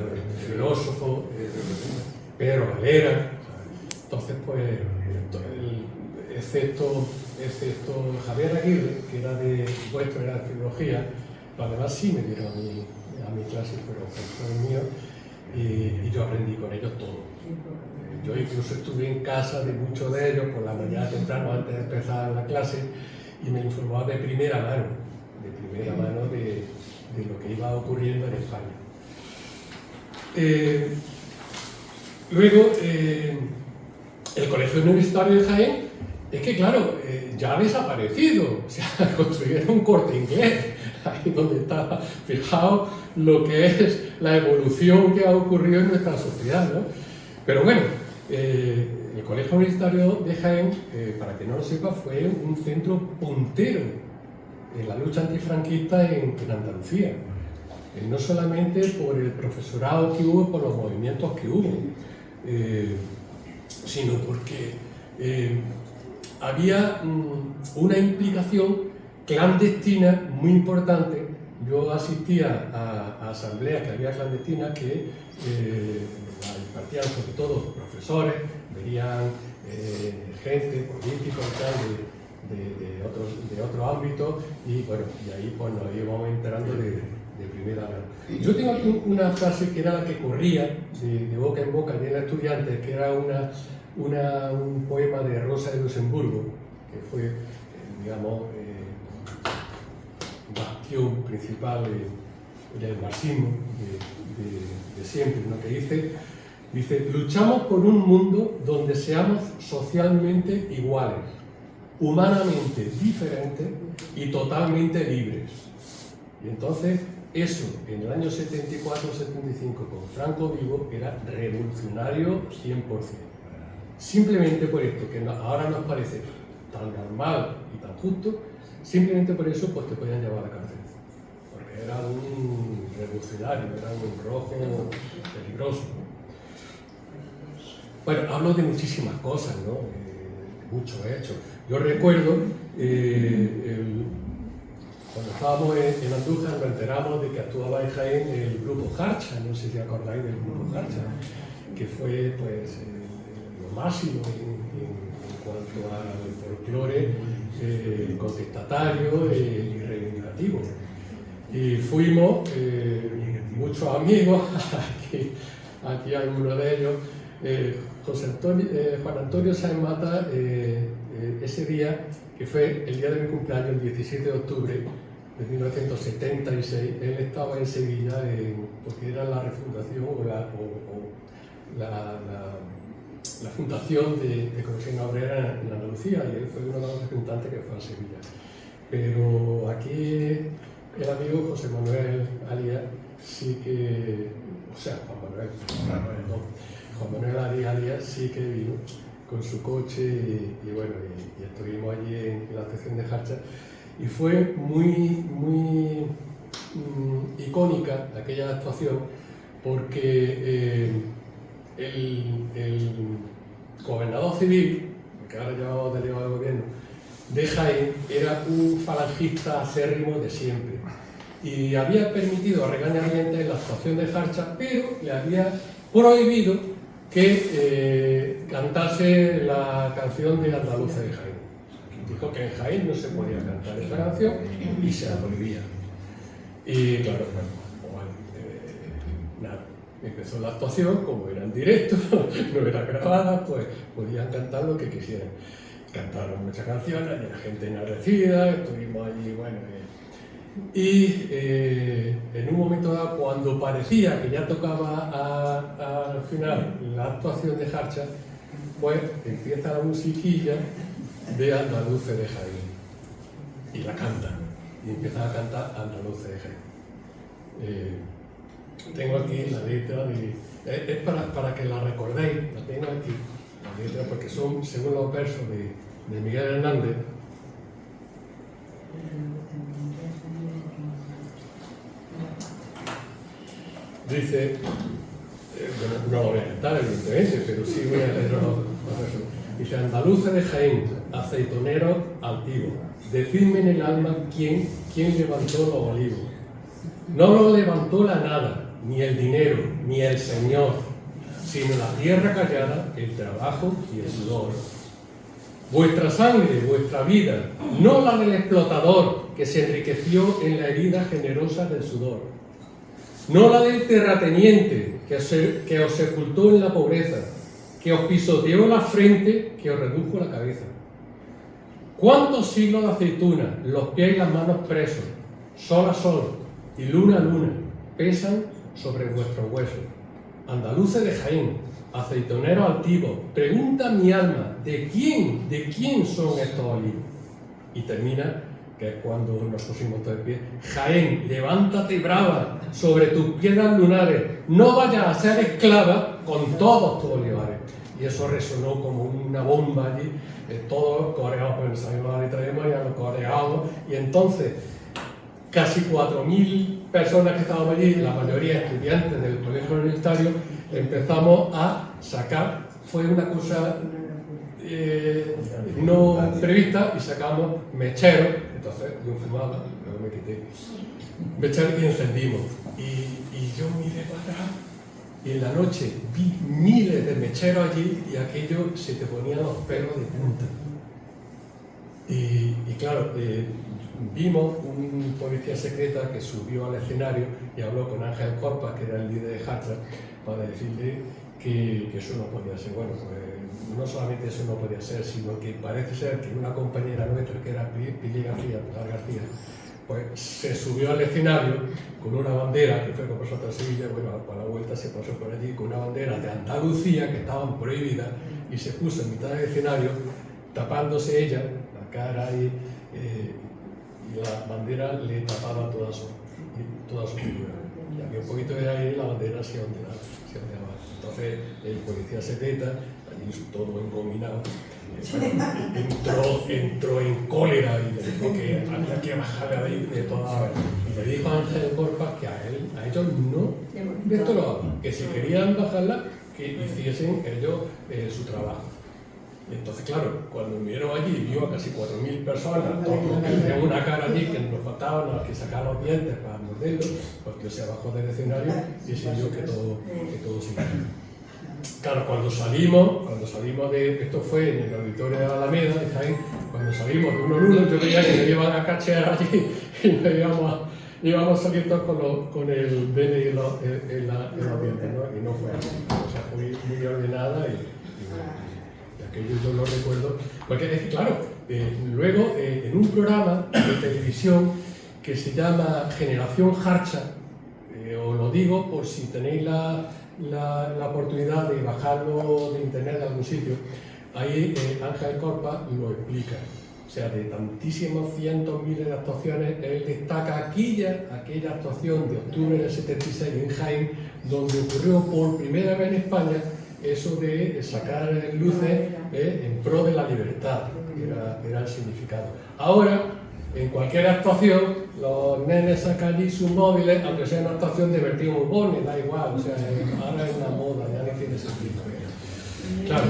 C: filósofo, Pedro Valera. Entonces, pues, excepto Javier Aguirre, que era de filología, los demás sí me dieron a mi clase, pero profesores míos, y yo aprendí con ellos todo. Yo incluso estuve en casa de muchos de ellos por la mañana temprano, antes de empezar la clase, y me informaba de primera mano de lo que iba ocurriendo en España. Luego, el Colegio Universitario de Jaén, es que claro, ya ha desaparecido, o sea, construyeron un Corte Inglés, ahí donde está fijado lo que es la evolución que ha ocurrido en nuestra sociedad, ¿no? Pero bueno, el Colegio Universitario de Jaén, para que no lo sepa, fue un centro puntero en la lucha antifranquista en Andalucía. No solamente por el profesorado que hubo, por los movimientos que hubo, sino porque había una implicación clandestina muy importante. Yo asistía a asambleas que había clandestinas que impartían sobre todo profesores, venían gente, políticos y tal, de otros ámbitos, y bueno, y ahí pues nos íbamos enterando de primera mano. Yo tengo aquí una frase que era la que corría de boca en boca en Estudiantes, que era un poema de Rosa de Luxemburgo, que fue, digamos, bastión principal del marxismo de siempre, ¿no? Que dice: luchamos por un mundo donde seamos socialmente iguales, humanamente diferentes y totalmente libres. Y entonces, eso, en el año 74-75, con Franco vivo, era revolucionario 100%. Simplemente por esto, que ahora nos parece tan normal y tan justo, simplemente por eso pues te podían llevar a la cárcel. Porque era un revolucionario, era un rojo peligroso, ¿no? Bueno, hablo de muchísimas cosas, ¿no? Muchos hechos. Yo recuerdo, cuando estábamos en Andújar, nos enteramos de que actuaba en Jaén el grupo Jarcha, no sé si acordáis del grupo Jarcha, que fue pues lo máximo en cuanto al folclore contestatario y reivindicativo. Y fuimos muchos amigos, aquí hay uno de ellos, Juan Antonio Sáenz Mata, ese día, que fue el día de mi cumpleaños, el 17 de octubre de 1976, él estaba en Sevilla porque era la refundación la fundación de Conexión Obrera en Andalucía, y él fue uno de los representantes que fue a Sevilla. Pero aquí el amigo José Manuel Alias sí que, o sea, Juan Manuel Alias sí que vino con su coche y bueno, y estuvimos allí en la estación de Jarcha, y fue muy icónica aquella actuación, porque el gobernador civil, que ahora llamamos delegado de gobierno, de Jaén era un falangista acérrimo de siempre y había permitido a regañadientes la actuación de Jarcha, pero le había prohibido que cantase la canción de Andaluces de Jaén. Dijo que en Jaén no se podía cantar esa canción y se la prohibía. Y claro, nada, empezó la actuación, como era en directo, no era grabada, pues podían cantar lo que quisieran. Cantaron muchas canciones, y la gente enardecida, estuvimos allí, bueno. Y en un momento dado, cuando parecía que ya tocaba al final la actuación de Jarcha, pues empieza la musiquilla de Andaluces de Jaén y la canta, y empieza a cantar Andaluces de Jaén. Tengo aquí la letra es para que la recordéis, la tengo aquí, la letra, porque son según los versos de Miguel Hernández. Dice, no lo voy a cantar evidentemente, pero sí voy a leer los versos. Dice: Andaluces de Jaén, aceitoneros altivos, decidme en el alma quién levantó los olivos. No lo levantó la nada, ni el dinero, ni el Señor, sino la tierra callada, el trabajo y el sudor. Vuestra sangre, vuestra vida, no la del explotador que se enriqueció en la herida generosa del sudor. No la del terrateniente que os sepultó en la pobreza, que os pisoteó la frente, que os redujo la cabeza. ¿Cuántos siglos de aceituna, los pies y las manos presos, sol a sol y luna a luna, pesan sobre vuestros huesos? Andaluces de Jaén, aceitoneros altivos, pregunta mi alma, ¿de quién son estos olivos? Y termina, que es cuando nos pusimos todos de pie: Jaén, levántate brava sobre tus piedras lunares, no vayas a ser esclava con todos tus olivares. Y eso resonó como una bomba allí, todos coreados, pues sabemos la letra de memoria, los coreados, y entonces casi 4.000 personas que estábamos allí, la mayoría estudiantes del colegio universitario, empezamos a sacar, fue una cosa no prevista, y sacamos mecheros. Entonces yo fumaba, luego me quité mecheros y encendimos, y yo miré para atrás y en la noche vi miles de mecheros allí, y aquello se te ponían los pelos de punta. Y claro, vimos un policía secreta que subió al escenario y habló con Ángel Corpas, que era el líder de Jarcha, para decirle que eso no podía ser. Bueno, pues no solamente eso no podía ser, sino que parece ser que una compañera nuestra, que era Pili García, pues se subió al escenario con una bandera, que fue con nosotros a Sevilla. Bueno, para la vuelta se pasó por allí con una bandera de Andalucía, que estaban prohibidas, y se puso en mitad del escenario, tapándose ella la cara, y la bandera le tapaba toda su figura. Y había un poquito de aire y la bandera se ondeaba. Entonces el policía secreta, allí todo engominado, entró en cólera y le dijo que había que bajarle a ahí de toda. Y le dijo a Ángel Corpas que a ellos no, esto lo hagan, que si querían bajarla, que hiciesen ellos su trabajo. Entonces, claro, cuando vinieron allí y vio a casi 4.000 personas, todos tenían una cara allí que nos faltaban, que sacar los dientes para morderlo, pues yo se bajó del escenario y se vio que todo siguió. Claro, cuando salimos de, esto fue en el auditorio de Alameda, de Jaén, cuando salimos de uno en uno, yo veía que me iban a cachear allí y nos íbamos saliendo con el DNI en los dientes, ¿no? Y no fue así. O sea, fue muy ordenada y aquello yo lo recuerdo, porque es que, claro, luego en un programa de televisión que se llama Generación Jarcha, os lo digo por si tenéis la oportunidad de bajarlo de internet de algún sitio, ahí Ángel Corpas lo explica. O sea, de tantísimos cientos, miles de actuaciones, él destaca aquella actuación de octubre del 76 en Jaén, donde ocurrió por primera vez en España eso de sacar luces en pro de la libertad, que era el significado. Ahora, en cualquier actuación, los nenes sacan allí sus móviles, aunque sea una actuación divertida muy bonita, da igual, o sea, ahora es una moda, ya no tiene sentido. Claro.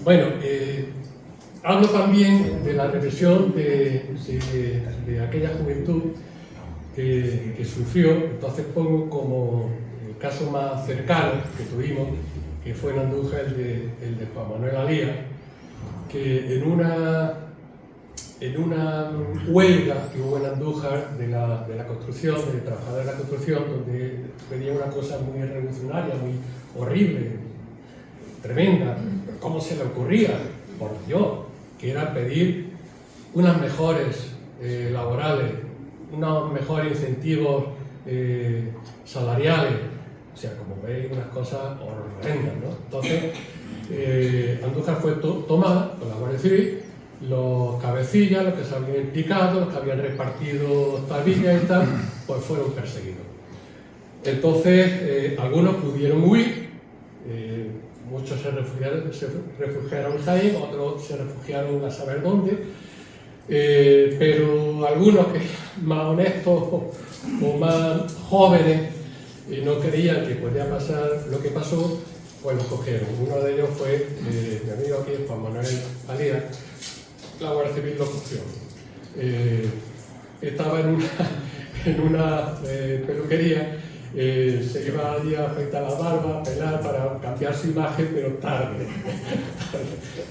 C: Bueno, hablo también de la represión de aquella juventud que sufrió. Entonces pongo como el caso más cercano que tuvimos, que fue en Andújar el de Juan Manuel Alía, que en una huelga que hubo en Andújar de la construcción, de trabajadores de la construcción, donde pedía una cosa muy revolucionaria, muy horrible, tremenda. ¿Cómo se le ocurría? Por Dios, que era pedir unas mejores laborales, unos mejores incentivos salariales. O sea, como veis, unas cosas horrendas, ¿no? Entonces, Andújar fue tomada por la Guardia Civil. Los cabecillas, los que se habían implicado, los que habían repartido tablillas y tal, pues fueron perseguidos. Entonces, algunos pudieron huir, muchos se refugiaron en Jaén, otros se refugiaron a saber dónde, pero algunos que más honestos o más jóvenes no creían que podía pasar lo que pasó, pues los cogieron. Uno de ellos fue mi amigo aquí, Juan Manuel Alía. La Guardia Civil lo cogió. Estaba en una peluquería, se iba allí a afeitar la barba, a pelar para cambiar su imagen, pero tarde.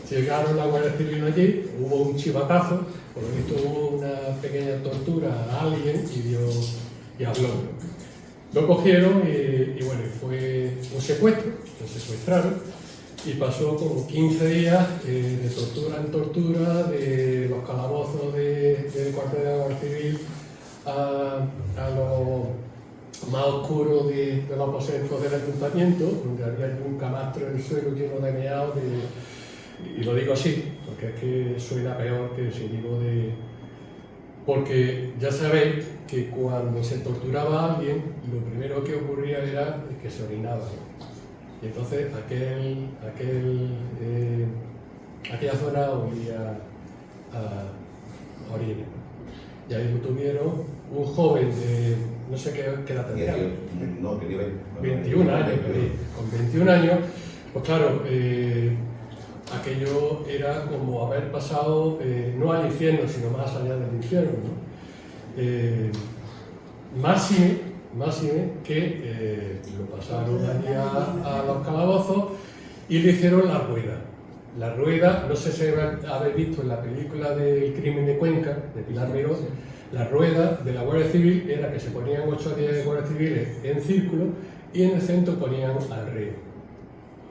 C: Llegaron la Guardia Civil allí, hubo un chivatazo, por lo visto hubo una pequeña tortura a alguien y habló. Lo cogieron y bueno, fue un secuestro, lo secuestraron. Y pasó como 15 días de tortura en tortura, de los calabozos del cuartel de la Guardia Civil a lo más oscuro de los aposentos del ayuntamiento, donde había un camastro en el suelo lleno de meados, y lo digo así, porque es que suena peor que si digo de... Porque ya sabéis que cuando se torturaba a alguien, lo primero que ocurría era que se orinaba. Y entonces aquella zona olía a orina. Y ahí lo tuvieron un joven de, no sé qué edad tenía, 21 años, con 21 años, pues claro, aquello era como haber pasado no al infierno, sino más allá del infierno, ¿no? Máxime que lo pasaron allí a los calabozos y le hicieron la rueda. La rueda, no sé si habéis visto en la película del crimen de Cuenca, de Pilar Miró, la rueda de la Guardia Civil era que se ponían 8 o 10 guardias civiles en círculo y en el centro ponían al reo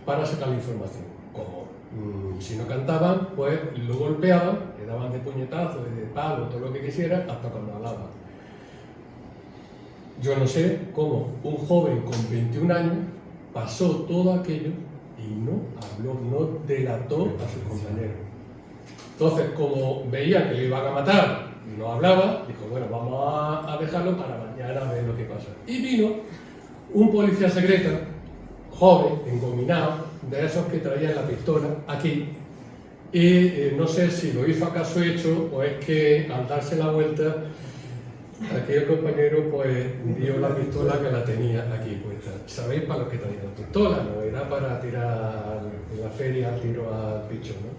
C: para sacar la información. Como si no cantaban, pues lo golpeaban, le daban de puñetazos, de palo, todo lo que quisieran, hasta cuando hablaban. Yo no sé cómo un joven con 21 años pasó todo aquello y no habló, no delató a sus compañeros. Entonces, como veía que le iban a matar y no hablaba, dijo, bueno, vamos a dejarlo para mañana a ver lo que pasa. Y vino un policía secreto, joven, engominado, de esos que traían la pistola aquí, y no sé si lo hizo a caso hecho o es que al darse la vuelta aquel compañero pues dio la pistola que la tenía aquí puesta. ¿Sabéis para lo que tenía la pistola? No era para tirar en la feria al tiro al picho, ¿no?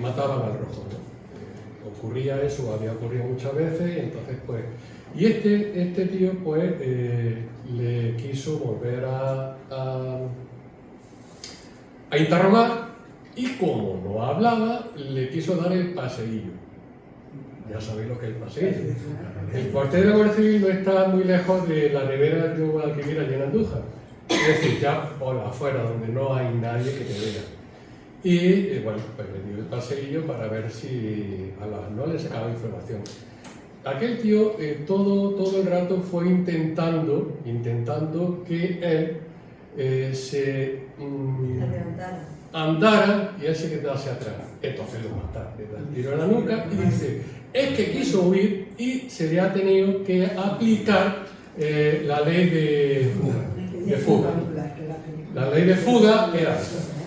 C: Mataban al rojo, ¿no? Ocurría eso, había ocurrido muchas veces, y entonces pues... Y este tío pues le quiso volver a interrogar y como no hablaba, le quiso dar el paseillo. Ya sabéis lo que es el paseillo. El cuartel de la Guardia Civil no está muy lejos de la ribera de Guadalquivir, allí en Andújar. Es decir, ya por afuera, donde no hay nadie que te vea. Y bueno, pues le dio el paseillo para ver si a las no le sacaba información. Aquel tío todo el rato fue intentando que él se andara y él se quedase atrás. Entonces lo mata, le da el tiro en la nuca y dice, es que quiso huir y se le ha tenido que aplicar la ley de fuga. La ley de fuga era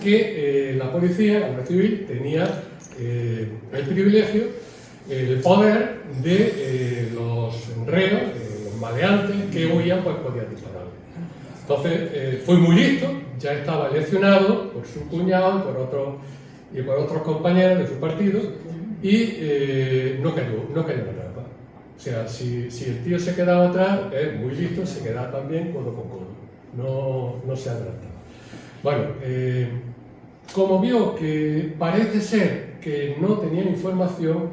C: que la policía, la Guardia Civil, tenía el privilegio, el poder de los reos, los maleantes que huían, pues podían disparar. Entonces fue muy listo, ya estaba eleccionado por su cuñado y por otros compañeros de su partido y no cayó en la trampa. O sea, si el tío se quedaba atrás, es muy listo, se quedaba también codo con codo, no se adelantaba. Bueno, como vio que parece ser que no tenían información,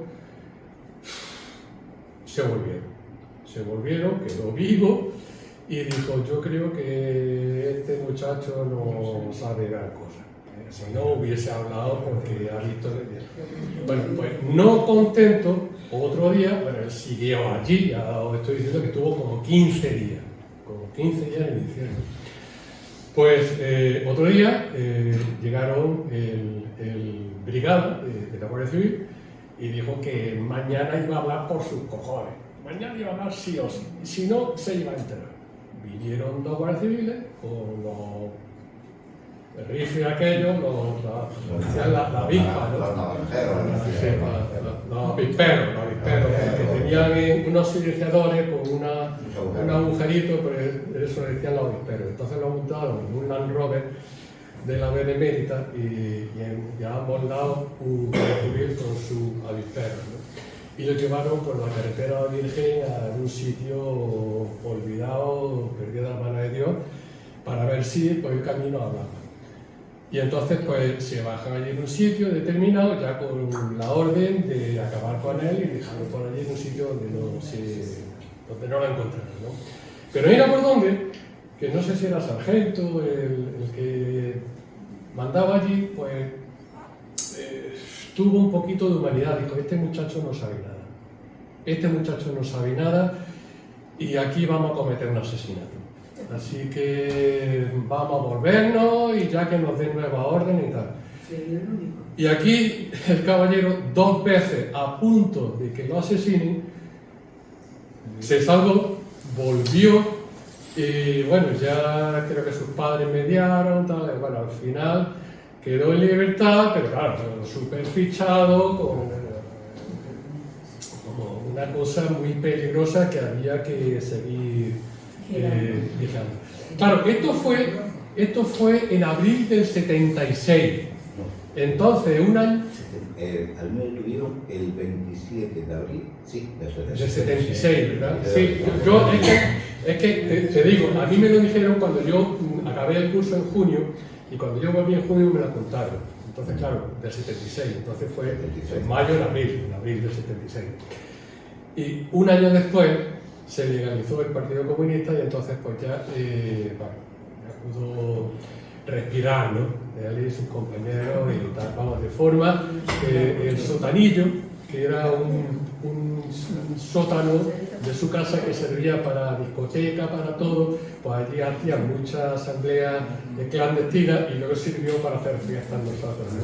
C: se volvieron, quedó vivo y dijo: yo creo que este muchacho no sabe gran cosa. Si no hubiese hablado porque ha visto... Bueno, pues no contento, otro día, bueno, él siguió allí, ya os estoy diciendo que estuvo como 15 días en el infierno. Pues otro día llegaron el brigada de la Guardia Civil y dijo que mañana iba a hablar por sus cojones. Mañana iba a hablar sí o sí, y si no, se iba a enterar. Vinieron dos guardias civiles con los rifles aquellos, la avispa, los avisperos, que tenían unos silenciadores con un agujerito, pero eso le decían los avisperos. Entonces lo montaron en un Land Rover de la Benemérita y a ambos lados un guardia civil con su avispero, ¿no? Y lo llevaron por la carretera Virgen a un sitio olvidado, perdido de la mano de Dios, para ver si por el camino hablaba. Y entonces pues se bajan allí en un sitio determinado, ya con la orden de acabar con él y dejarlo por allí en un sitio donde no lo encontraron, ¿no? Pero mira por dónde, que no sé si era sargento el que mandaba allí, pues tuvo un poquito de humanidad. Dijo: este muchacho no sabe nada y aquí vamos a cometer un asesinato. Así que vamos a volvernos y ya que nos den nueva orden y tal. Y aquí el caballero, 2 veces a punto de que lo asesinen, se salvó, volvió y bueno, ya creo que sus padres mediaron, tal, y bueno, al final quedó en libertad, pero claro, súper fichado, como una cosa muy peligrosa que había que seguir vigilando. Claro, esto fue en abril del 76. Entonces, un año...
D: Al menos tuvieron el 27 de abril, sí,
C: del 76, ¿verdad? Sí, yo es que te digo, a mí me lo dijeron cuando yo acabé el curso en junio y cuando yo volví en junio me lo contaron. Entonces, claro, del 76, entonces fue en mayo, en abril del 76. Y un año después se legalizó el Partido Comunista y entonces pues ya, ya pudo respirar, ¿no? Él y sus compañeros y tal, vamos, de forma que el sotanillo, que era un sótano de su casa que servía para discoteca, para todo, pues allí hacían muchas asambleas clandestinas y luego sirvió para hacer fiestas nosotros, ¿no?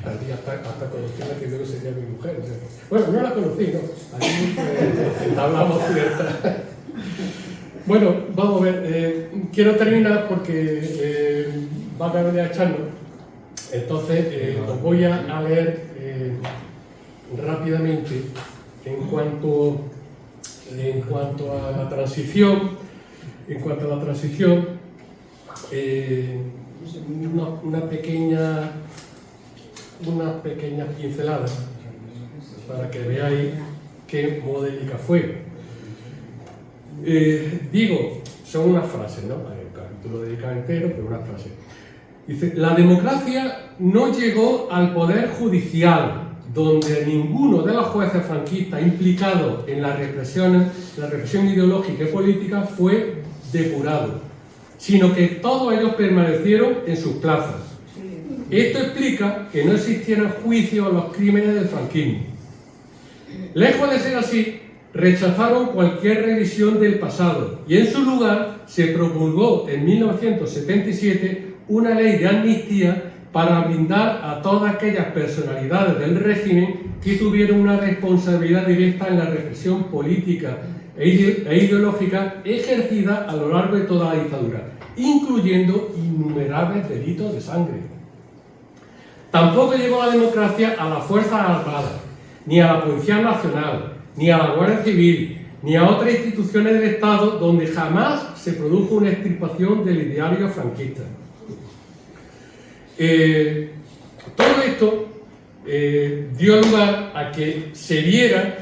C: Allí hasta conocí a la que luego sería mi mujer, ¿no? Bueno, no la conocí, ¿no? Allí pues, hablamos fiestas. Bueno, vamos a ver, quiero terminar porque va a venir a echarnos, entonces os voy a leer rápidamente en cuanto a la transición, unas pequeñas pinceladas para que veáis qué modélica fue. Digo, son unas frases, ¿no? El capítulo dedicado entero, pero una frase. Dice: la democracia no llegó al poder judicial, donde ninguno de los jueces franquistas implicados en la represión ideológica y política fue depurado, sino que todos ellos permanecieron en sus plazas. Esto explica que no existieran juicios a los crímenes del franquismo. Lejos de ser así, rechazaron cualquier revisión del pasado y en su lugar se promulgó en 1977 una ley de amnistía para blindar a todas aquellas personalidades del régimen que tuvieron una responsabilidad directa en la represión política e ideológica ejercida a lo largo de toda la dictadura, incluyendo innumerables delitos de sangre. Tampoco llegó la democracia a las Fuerzas Armadas, ni a la Policía Nacional, ni a la Guardia Civil, ni a otras instituciones del Estado donde jamás se produjo una extirpación del ideario franquista. Todo esto dio lugar a que se viera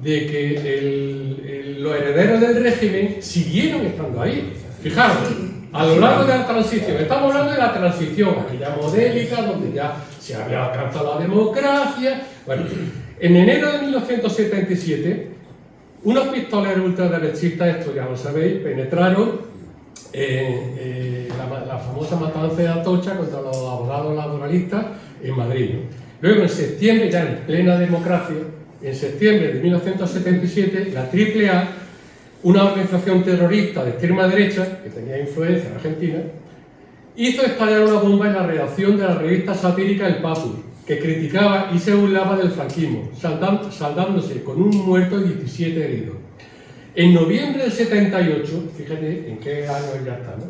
C: de que los herederos del régimen siguieron estando ahí. Fijaros, a lo largo de la transición, estamos hablando de la transición, aquella modélica, donde ya se había alcanzado la democracia. Bueno, en enero de 1977, unos pistoleros ultraderechistas, esto ya lo sabéis, penetraron la famosa matanza de Atocha contra los abogados laboralistas en Madrid, ¿no? Luego, en septiembre, ya en plena democracia, en septiembre de 1977, la AAA, una organización terrorista de extrema derecha, que tenía influencia en Argentina, hizo estallar una bomba en la redacción de la revista satírica El Papus, que criticaba y se burlaba del franquismo, saldándose con un muerto y 17 heridos. En noviembre del 78, fíjate en qué año ya está, ¿no?,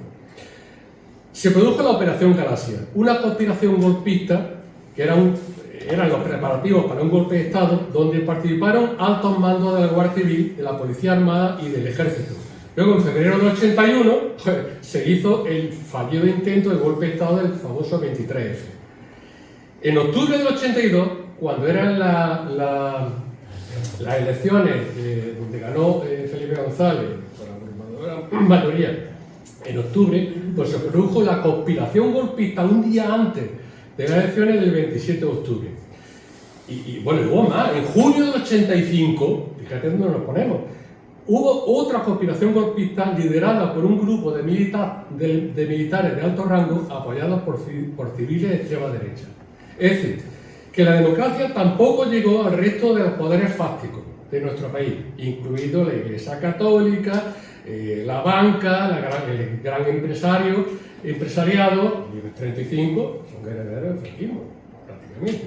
C: se produjo la Operación Galaxia, una conspiración golpista que eran los preparativos para un golpe de Estado, donde participaron altos mandos de la Guardia Civil, de la Policía Armada y del Ejército. Luego, en febrero del 81, pues, se hizo el fallido intento de golpe de Estado del famoso 23F. En octubre del 82, cuando eran las elecciones donde ganó Felipe González por la abrumadora mayoría, en octubre, pues se produjo la conspiración golpista un día antes de las elecciones del 27 de octubre. Y bueno, hubo más. En junio del 85, fíjate dónde nos ponemos, hubo otra conspiración golpista liderada por un grupo de militares de alto rango apoyados por civiles de extrema derecha. Es decir, que la democracia tampoco llegó al resto de los poderes fácticos de nuestro país, incluido la Iglesia Católica, la banca, el gran empresariado, el 35, son herederos del franquismo, prácticamente,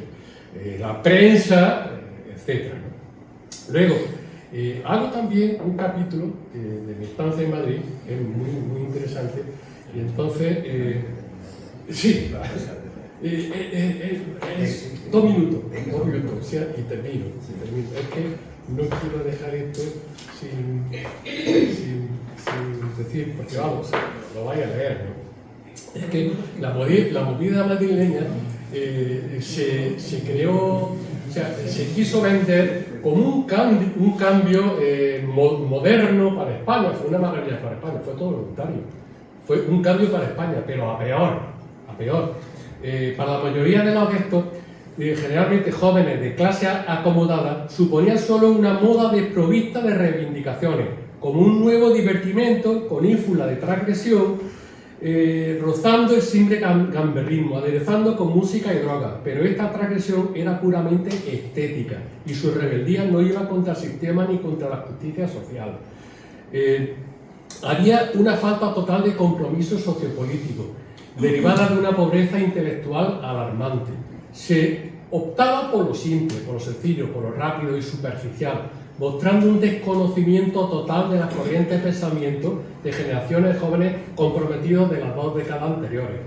C: la prensa, etc. Luego, hago también un capítulo de mi estancia en Madrid, que es muy interesante, y entonces, sí, es 2 minutos, o sea, y termino. Es que no quiero dejar esto sin decir, porque vamos, lo vaya a leer, ¿no? Es que la movida madrileña se creó, o sea, se quiso vender como un cambio moderno para España. Fue una maravilla para España, fue todo lo contrario. Fue un cambio para España, pero a peor. Para la mayoría de los adeptos, generalmente jóvenes de clase acomodada, suponía solo una moda desprovista de reivindicaciones, como un nuevo divertimento con ínfula de transgresión, rozando el simple gamberrismo, aderezando con música y droga. Pero esta transgresión era puramente estética y su rebeldía no iba contra el sistema ni contra la justicia social. Había una falta total de compromiso sociopolítico, derivada de una pobreza intelectual alarmante. Se optaba por lo simple, por lo sencillo, por lo rápido y superficial, mostrando un desconocimiento total de las corrientes de pensamiento de generaciones jóvenes comprometidos de las 2 décadas anteriores.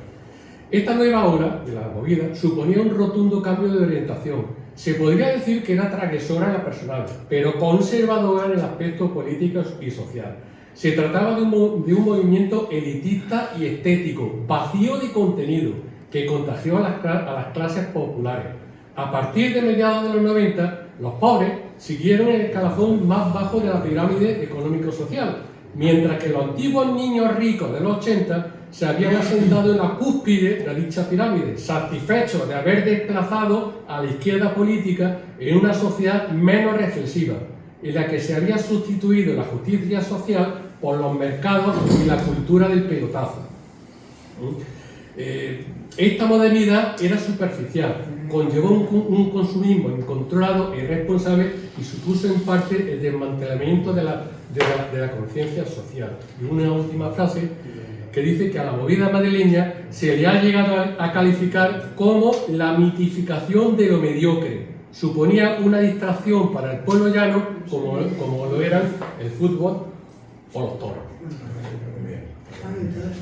C: Esta nueva ola de la movida suponía un rotundo cambio de orientación. Se podría decir que era transgresora en la personal, pero conservadora en el aspecto político y social. Se trataba de un movimiento elitista y estético, vacío de contenido, que contagió a las clases populares. A partir de mediados de los 90, los pobres siguieron el escalafón más bajo de la pirámide económico-social, mientras que los antiguos niños ricos de los 80 se habían asentado en la cúspide de dicha pirámide, satisfechos de haber desplazado a la izquierda política en una sociedad menos reflexiva, en la que se había sustituido la justicia social por los mercados y la cultura del pelotazo. Esta modernidad era superficial, conllevó un consumismo incontrolado e irresponsable y supuso en parte el desmantelamiento de la conciencia social. Y una última frase que dice que a la movida madrileña se le ha llegado a calificar como la mitificación de lo mediocre. Suponía una distracción para el pueblo llano como lo eran el fútbol o los toros.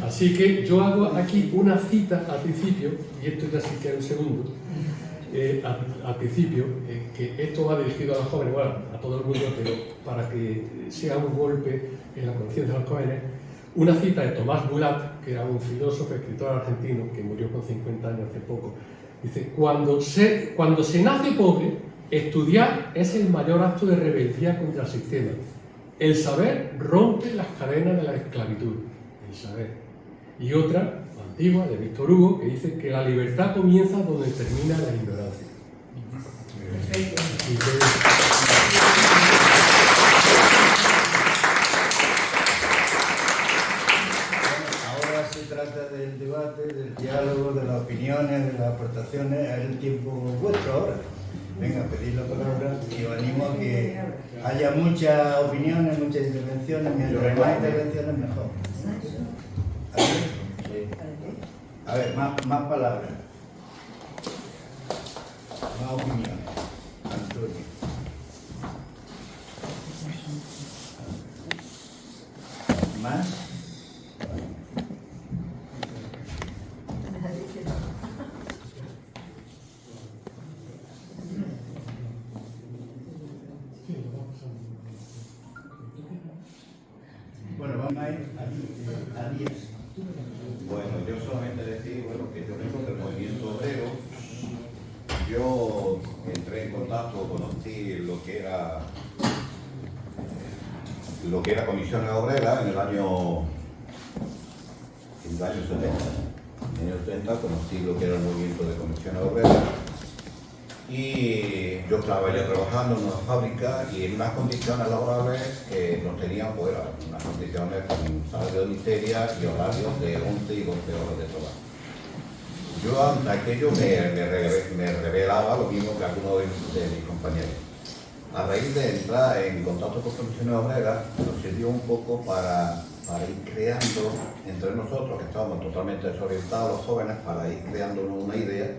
C: Así que yo hago aquí una cita al principio, y esto ya sí que es un segundo, al principio, que esto va dirigido a los jóvenes, bueno, a todo el mundo, pero para que sea un golpe en la conciencia de los jóvenes, una cita de Tomás Bulat, que era un filósofo, escritor argentino, que murió con 50 años hace poco. Dice, cuando se nace pobre, estudiar es el mayor acto de rebeldía contra el sistema. El saber rompe las cadenas de la esclavitud. El saber. Y otra, antigua, de Víctor Hugo, que dice que la libertad comienza donde termina la ignorancia.
E: Perfecto.
B: Ahora se trata del debate, del diálogo, de las opiniones, de las aportaciones. Es el tiempo vuestro ahora. Venga, pedid la palabra y os animo a que haya muchas opiniones, muchas intervenciones. Mientras más intervenciones, mejor. A ver, más palabras. Más opiniones. Antonio. Más. Bueno, vamos a ir a 10.
D: Bueno, yo solamente decir, bueno, que yo vengo del movimiento obrero. Yo entré en contacto, conocí lo que era Comisiones Obreras en el año 70. En el año 70 conocí lo que era el movimiento de Comisiones Obreras y yo estaba ya trabajando en una fábrica y en unas condiciones laborales que nos tenían fuera, unas condiciones con salario de miseria y horarios de 11 y 12 horas de trabajo. Yo ante aquello me revelaba lo mismo que algunos de mis compañeros. A raíz de entrar en contacto con Comisiones Obreras, nos sirvió un poco para ir creando entre nosotros, que estábamos totalmente desorientados los jóvenes, para ir creándonos una idea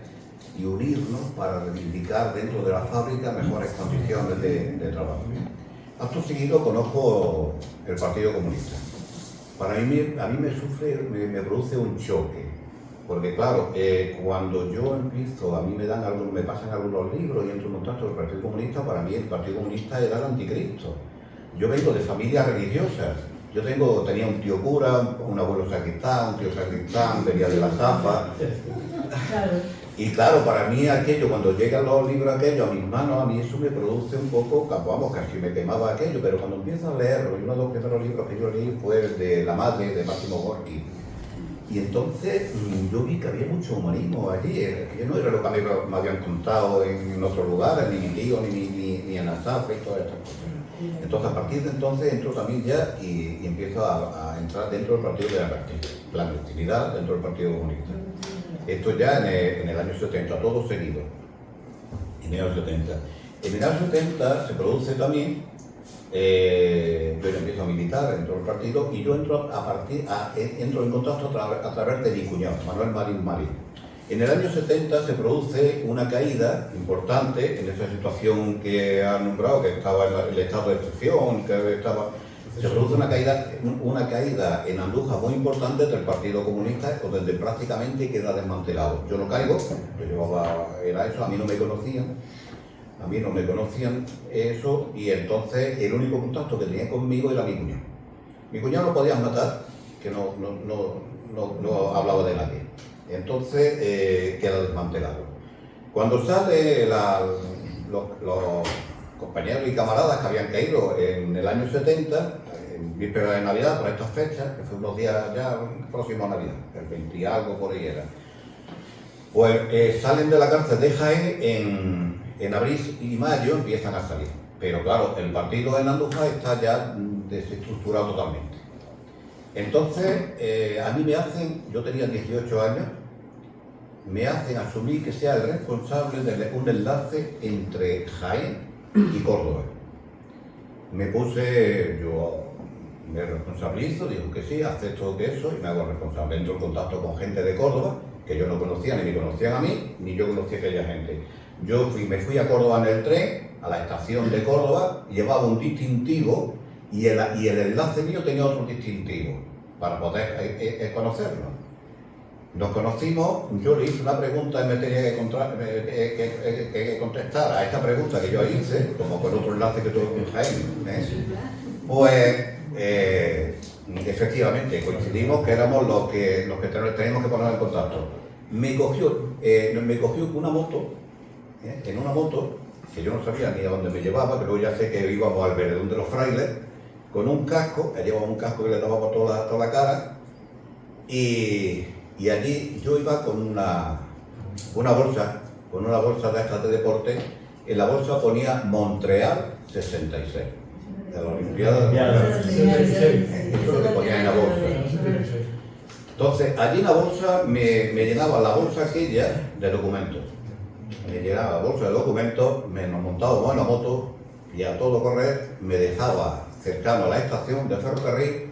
D: y unirnos para reivindicar dentro de la fábrica mejores condiciones de trabajo. Acto seguido conozco el Partido Comunista. A mí me produce un choque, porque claro, cuando yo empiezo, a mí me pasan algunos libros y entro en contacto con el Partido Comunista, para mí el Partido Comunista era el anticristo. Yo vengo de familias religiosas. Yo tenía un tío cura, un abuelo sacristán, un tío sacristán, venía de la Zafa. Y claro, para mí aquello, cuando llegan los libros aquellos a mis manos, a mí eso me produce un poco, vamos, casi me quemaba aquello, pero cuando empiezo a leerlo, y uno de los primeros libros que yo leí fue el de La Madre, de Máximo Gorki. Y entonces yo vi que había mucho humanismo allí, que no era lo que me habían contado en otros lugares, ni mi tío, ni en la Zafra y todas estas cosas. Entonces a partir de entonces entro también ya y empiezo a entrar dentro del partido de la clandestinidad, dentro del Partido Comunista. Esto ya en el año 70, todo seguido, en el año 70. En el año 70 se produce también, yo ya empiezo a militar dentro del partido y yo entro en contacto a través de mi cuñado, Manuel Marín Marín. En el año 70 se produce una caída importante en esa situación que ha nombrado, que estaba en el estado de excepción, se produce una caída en Andújar muy importante del Partido Comunista, donde prácticamente queda desmantelado. Yo no caigo, era eso, a mí no me conocían eso, y entonces el único contacto que tenía conmigo era mi cuñado. Mi cuñado lo podían matar, que no hablaba de nadie. Entonces queda desmantelado. Cuando sale los compañeros y camaradas que habían caído en el año 70, en víspera de Navidad, por estas fechas, que fue unos días ya próximo a Navidad, el 20 y algo por ahí era, pues salen de la cárcel de Jaén en abril y mayo, empiezan a salir. Pero claro, el partido en Andújar está ya desestructurado totalmente. Entonces, a mí yo tenía 18 años, me hacen asumir que sea el responsable de un enlace entre Jaén y Córdoba. Yo me responsabilizo, digo que sí, acepto que eso y me hago responsable. Entro en contacto con gente de Córdoba, que yo no conocía, ni me conocían a mí, ni yo conocía a aquella gente. Me fui a Córdoba en el tren, a la estación de Córdoba, llevaba un distintivo y el enlace mío tenía otro distintivo, para poder conocernos. Nos conocimos, yo le hice una pregunta y me tenía que contestar a esa pregunta que yo hice, como con otro enlace que tuve con Jaime. Pues efectivamente, coincidimos que éramos los que teníamos que poner en contacto. Me cogió una moto, en una moto, que yo no sabía ni a dónde me llevaba, pero ya sé que íbamos al Veredón de los Frailes, con un casco, llevaba un casco que le tapaba toda la cara, y allí yo iba con una bolsa de estas de deporte. En la bolsa ponía Montreal 66, de la Olimpiada de Montreal. Eso es lo que ponía en la bolsa. Entonces, allí en la bolsa me llenaba la bolsa aquella de documentos. Me llenaba la bolsa de documentos, me montaba en la moto y a todo correr me dejaba cercano a la estación de ferrocarril.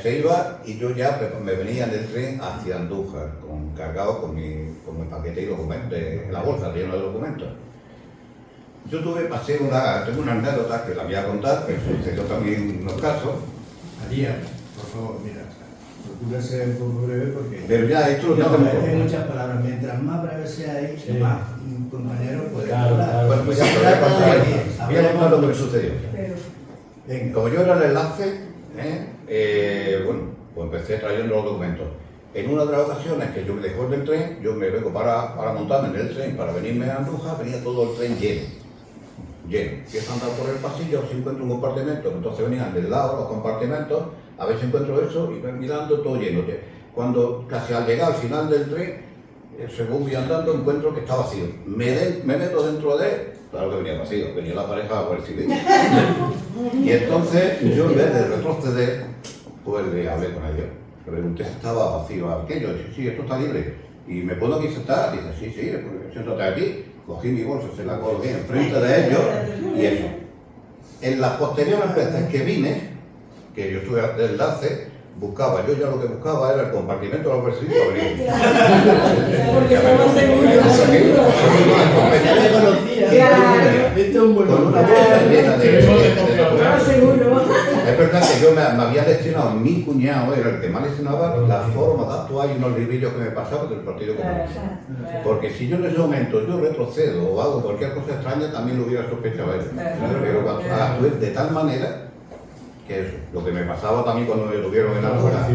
D: Se iba y yo ya me venía en el tren hacia Andújar, cargado con mi paquete y documentos, la bolsa llena de documentos. Yo tengo una anécdota que la voy a contar, que sucedió también en unos casos.
B: María, por favor, mira, procura ser un poco breve porque...
D: Pero ya esto lo
B: no,
D: hacemos
B: hay
D: todo.
B: muchas palabras, mientras más breve seáis,
C: Sí.
B: más compañeros pueden
C: Claro,
B: hablar.
C: claro.
D: Bueno, pues ya te voy a contar, voy a contar lo que me sucedió.
B: Venga.
D: Como yo era el enlace, bueno, pues empecé trayendo los documentos. En una de las ocasiones que yo me dejó del tren, yo me vengo para montarme en el tren, para venirme a Andújar, venía todo el tren lleno. Empiezo a andar por el pasillo, si encuentro un compartimento, entonces venían del lado los compartimentos, a ver si encuentro eso, y voy mirando todo lleno. Cuando casi al llegar al final del tren, según voy andando, encuentro que está vacío. Me meto dentro de él, claro que venía vacío, venía la pareja por el civil. Y entonces yo, en vez de retroceder, pues le hablé con ellos. Le pregunté si estaba vacío aquello. Dice, sí, esto está libre. ¿Y me puedo aquí sentar? Dice, sí, pues siéntate aquí. Cogí mi bolsa, se la coloqué enfrente de ellos y eso. En las posteriores veces que vine, que yo estuve de enlace, yo ya lo que buscaba era el compartimento de los perseguidos.
E: Porque estaba seguro.
B: Ya me conocía.
E: Claro.
B: Esto es un buen
D: Con una
B: lugar.
D: bolsa llena de
E: Estaba seguro.
D: Es verdad que yo me había destinado, mi cuñado era el que me destinaba la forma de actuar y unos librillos que me pasaban del Partido Comunista. Porque si yo en ese momento yo retrocedo o hago cualquier cosa extraña, también lo hubiera sospechado él. Pero cuando actué de tal manera que eso, lo que me pasaba también cuando me tuvieron en Andújar.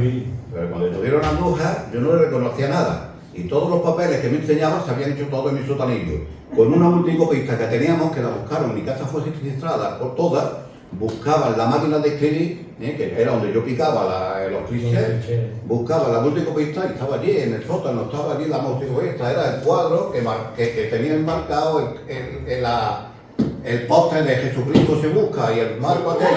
D: Pero cuando me tuvieron en Andújar, yo no le reconocía nada. Y todos los papeles que me enseñaban se habían hecho todos en mi sotanillo. Con una multicopista que teníamos, que la buscaron, mi casa fue registrada por todas, buscaban la máquina de escribir, que era donde yo picaba los clichés, buscaba la multicopista y estaba allí en el sótano, estaba allí la multicopista, era el cuadro que tenía enmarcado el póster de Jesucristo se busca y el marco aquel,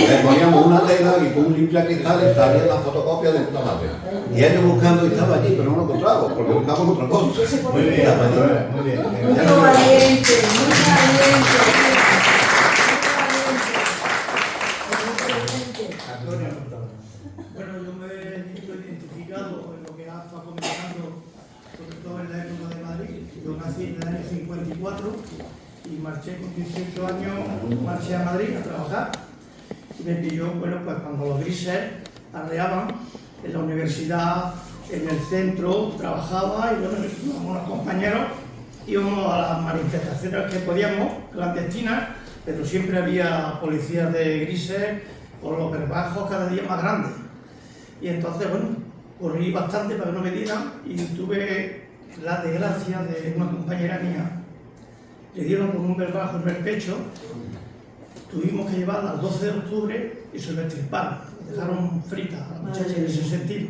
D: le poníamos una tela y con un limpia cristal y salía la fotocopia de puta madre. Y ellos buscando y estaba allí, pero no lo encontramos, porque buscamos otra cosa.
B: Muy bien, muy bien.
E: Muy valiente, muy valiente.
B: Antonio,
F: Bueno, yo me he visto identificado en lo que ha estado comentando, sobre todo en la época de Madrid. Yo nací en el año 54 y marché con 18 años, marché a Madrid a trabajar. Y me pilló, bueno, pues cuando los grises arreaban en la universidad, en el centro, trabajaba y bueno, íbamos los compañeros, íbamos a las manifestaciones que podíamos, clandestinas, pero siempre había policías de grises o los verbajos cada día más grandes. Y entonces, bueno, corrí bastante para que no me dieran y tuve la desgracia de una compañera mía. Le dieron con un verbajo en el pecho, tuvimos que llevarla al 12 de octubre y se lo extirparon, dejaron frita a la muchacha en ese sentido.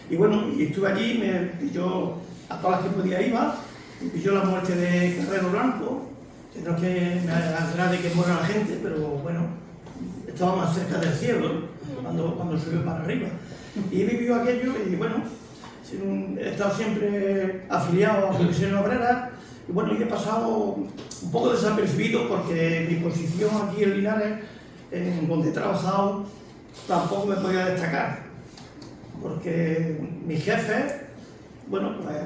F: Y bueno, y estuve allí, me pilló a todas las que podía iba, me pilló la muerte de Carrero Blanco, que no es que me agrade que muera la gente, pero bueno, estaba más cerca del cielo cuando subió para arriba. Y he vivido aquello y bueno, he estado siempre afiliado a Comisiones Obreras y bueno, y he pasado un poco desapercibido porque mi posición aquí en Linares, en donde he trabajado, tampoco me podía destacar. Porque mi jefe, bueno, pues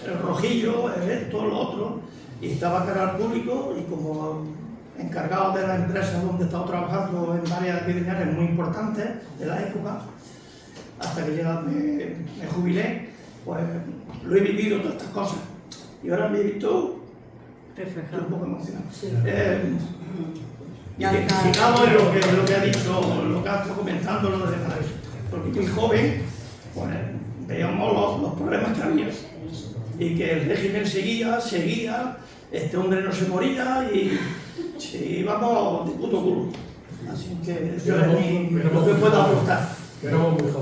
F: el rojillo, esto, lo otro, y estaba cara al público y como encargado de la empresa donde he estado trabajando en varias veterinarias muy importantes de la época, hasta que me jubilé, pues lo he vivido todas estas cosas. Y ahora me he visto un poco emocionado. identificado en lo que ha dicho, lo que ha estado comentando los demás. Porque muy joven, pues veíamos los problemas que había. Y que el régimen seguía, este hombre no se moría y íbamos de puto culo. Así que eso es lo que puedo aportar.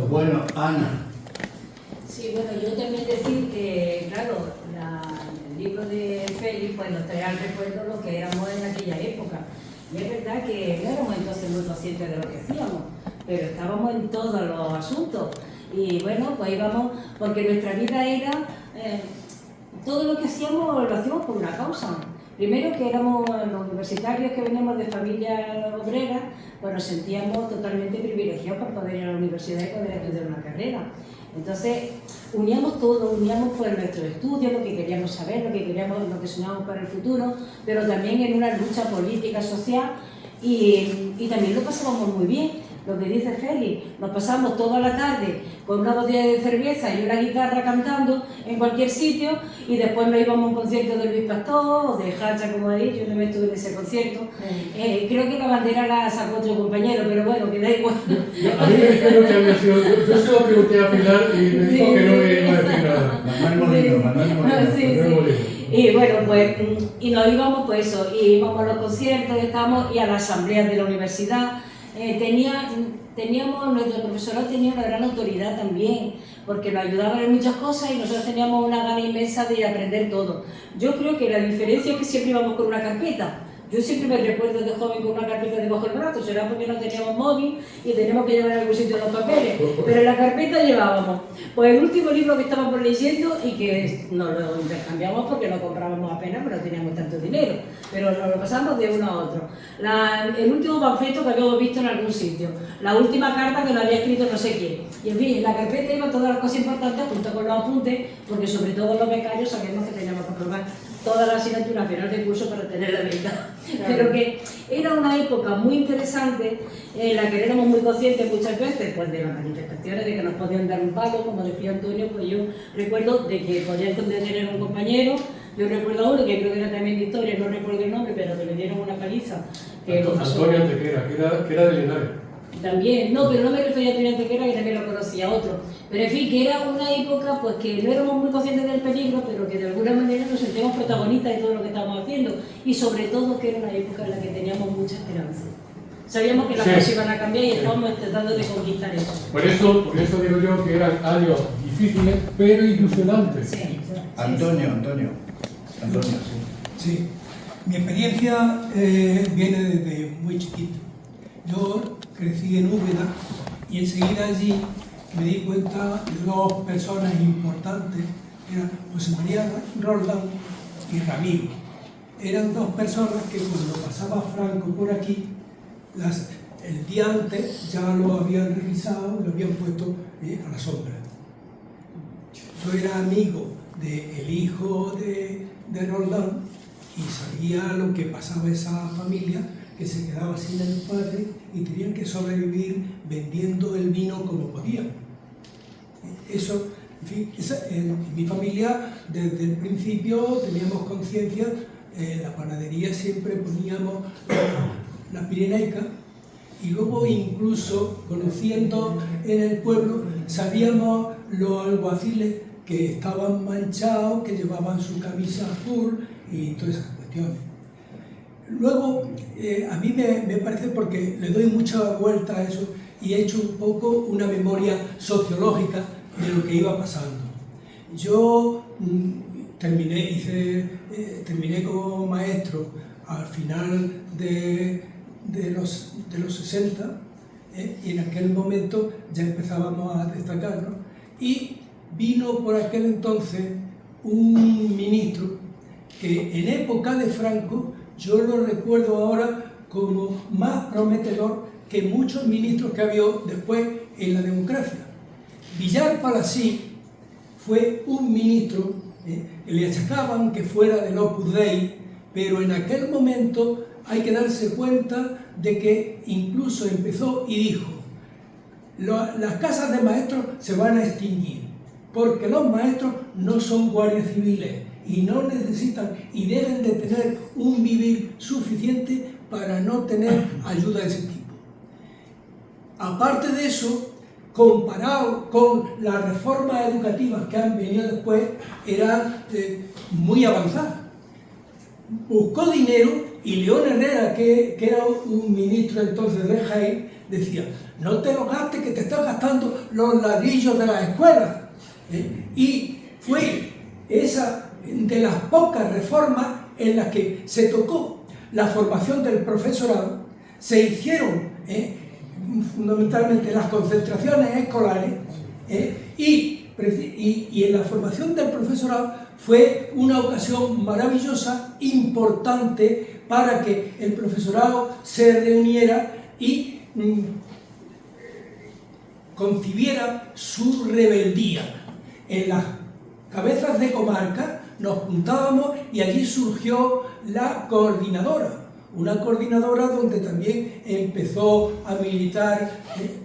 B: Bueno, Ana.
G: Sí, bueno, yo también decir que, claro, el libro de Félix pues nos trae al recuerdo lo que éramos en aquella época. Y es verdad que no éramos entonces muy conscientes de lo que hacíamos, pero estábamos en todos los asuntos. Y bueno, pues íbamos, porque nuestra vida era, todo lo que hacíamos lo hacíamos por una causa. Primero que éramos los universitarios que veníamos de familias obreras, pues nos sentíamos totalmente privilegiados por poder ir a la universidad y poder estudiar una carrera. Entonces, uníamos todo, uníamos pues nuestros estudios, lo que queríamos saber, lo que queríamos, lo que soñábamos para el futuro, pero también en una lucha política, social, y también lo pasábamos muy bien. Lo que dice Félix, nos pasamos toda la tarde con una botella de cerveza y una guitarra cantando en cualquier sitio, y después nos íbamos a un concierto de Luis Pastor o de Hacha, como ha dicho. Yo también estuve en ese concierto. Creo que la bandera la sacó otro compañero, pero bueno, que da igual.
C: A mí me dijeron que había sido, yo se lo pregunté a Pilar y me dijo que no me iba a decir nada.
B: Manuel Molino.
G: Sí. Y bueno, pues, y nos íbamos, pues eso, y íbamos a los conciertos, y a las asambleas de la universidad. Nuestro profesorado tenía una gran autoridad también, porque nos ayudaban en muchas cosas y nosotros teníamos una gana inmensa de aprender todo. Yo creo que la diferencia es que siempre íbamos con una carpeta. Yo siempre me recuerdo de joven con una carpeta debajo del brazo, será porque no teníamos móvil y teníamos que llevar a algún sitio los papeles, pero en la carpeta llevábamos pues el último libro que estábamos leyendo, y que nos lo intercambiamos porque lo comprábamos apenas, pero no teníamos tanto dinero, pero nos lo pasamos de uno a otro. El último panfleto que habíamos visto en algún sitio, la última carta que nos había escrito no sé quién, y en fin, en la carpeta iban todas las cosas importantes junto con los apuntes, porque sobre todo los becarios sabíamos que teníamos que aprobar toda la asignatura final de curso para tener la beca. Claro. Pero que era una época muy interesante, en la que éramos muy conscientes muchas veces pues, de las manifestaciones, de que nos podían dar un palo, como decía Antonio. Pues yo recuerdo de que podían tener un compañero, yo recuerdo a uno que creo que era también de historia, no recuerdo el nombre, pero que le dieron una paliza.
C: Antonio Antequera, que era de Linares.
G: También, no, pero no me refería a Antonio Antequera, que también lo conocía otro. Pero en fin, que era una época pues que no éramos muy conscientes del peligro, pero que de alguna manera nos sentíamos protagonistas de todo lo que estábamos haciendo, y sobre todo que era una época en la que teníamos mucha esperanza. Sabíamos que las cosas iban a cambiar y estábamos tratando de conquistar eso.
C: Por eso digo yo que eran años difíciles, pero ilusionantes.
G: Sí.
B: Antonio,
A: Sí, mi experiencia viene desde muy chiquito. Yo crecí en Úbeda y enseguida allí me di cuenta de dos personas importantes, eran José María Roldán y Ramiro. Eran dos personas que cuando pasaba Franco por aquí, el día antes ya lo habían revisado y lo habían puesto a la sombra. Yo era amigo del hijo de Roldán y sabía lo que pasaba en esa familia, que se quedaba sin el padre y tenían que sobrevivir vendiendo el vino como podían. Eso, en fin, en mi familia desde el principio teníamos conciencia, en la panadería siempre poníamos la pirenaica, y luego incluso conociendo en el pueblo sabíamos los alguaciles que estaban manchados, que llevaban su camisa azul y todas esas cuestiones. Luego, a mí me parece, porque le doy mucha vuelta a eso y he hecho un poco una memoria sociológica de lo que iba pasando. Yo terminé como maestro al final de los 60, y en aquel momento ya empezábamos a destacarnos, y vino por aquel entonces un ministro que en época de Franco yo lo recuerdo ahora como más prometedor que muchos ministros que había después en la democracia. Villar Palasí fue un ministro, le achacaban que fuera del Opus Dei, pero en aquel momento hay que darse cuenta de que incluso empezó y dijo: las casas de maestros se van a extinguir, porque los maestros no son guardias civiles y no necesitan y deben de tener un vivir suficiente para no tener ayuda de ese tipo. Aparte de eso, comparado con las reformas educativas que han venido después, eran muy avanzadas. Buscó dinero y León Herrera, que era un ministro entonces de Jaén, decía: no te lo gastes, que te estás gastando los ladrillos de las escuelas. Y fue esa de las pocas reformas en las que se tocó la formación del profesorado, se hicieron fundamentalmente las concentraciones escolares, y en la formación del profesorado fue una ocasión maravillosa, importante, para que el profesorado se reuniera y concibiera su rebeldía. En las cabezas de comarca nos juntábamos y allí surgió la coordinadora, una coordinadora donde también empezó a militar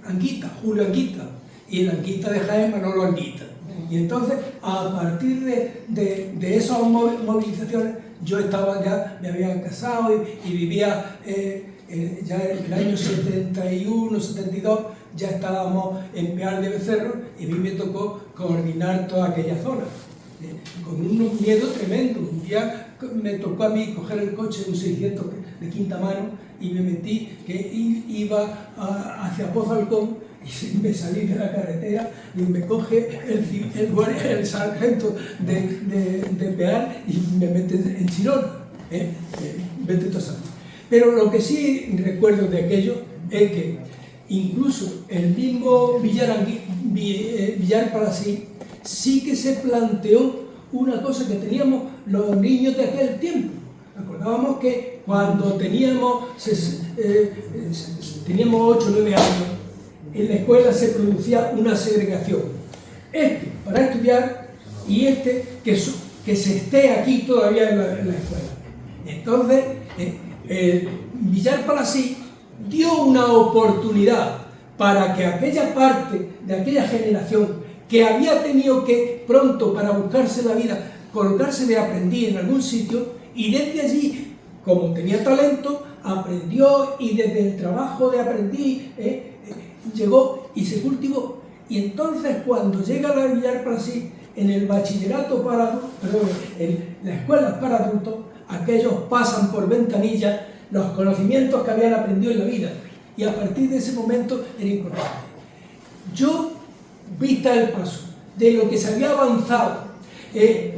A: Anguita, Julio Anguita, y el Anguita de Jaén, Manolo Anguita. Y entonces, a partir de esas movilizaciones, yo estaba ya, me había casado y vivía ya en el año 71, 72, ya estábamos en Peal de Becerro, y a mí me tocó coordinar toda aquella zona, con un miedo tremendo. Un día me tocó a mí coger el coche, un 600 de quinta mano, y me metí, que iba hacia Pozo Alcón, y me salí de la carretera y me coge el sargento de Peal y me mete en Chirona. Vete tú a saber. Pero lo que sí recuerdo de aquello es que incluso el mismo Villar Palasí sí que se planteó una cosa que teníamos los niños de aquel tiempo. Recordábamos que cuando teníamos 8 o 9 años, en la escuela se producía una segregación. Este para estudiar y este que se esté aquí todavía en la escuela. Entonces, Villar Palasí dio una oportunidad para que aquella parte de aquella generación que había tenido que pronto, para buscarse la vida, colocarse de aprendiz en algún sitio, y desde allí, como tenía talento, aprendió, y desde el trabajo de aprendiz llegó y se cultivó. Y entonces, cuando llega a la Villar Palasí, en el bachillerato en las escuelas para adultos, aquellos pasan por ventanilla los conocimientos que habían aprendido en la vida, y a partir de ese momento era importante. Yo, vista el paso de lo que se había avanzado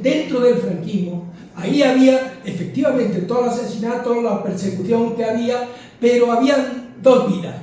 A: dentro del franquismo, ahí había efectivamente todos los asesinatos, la persecución que había, pero habían dos vidas: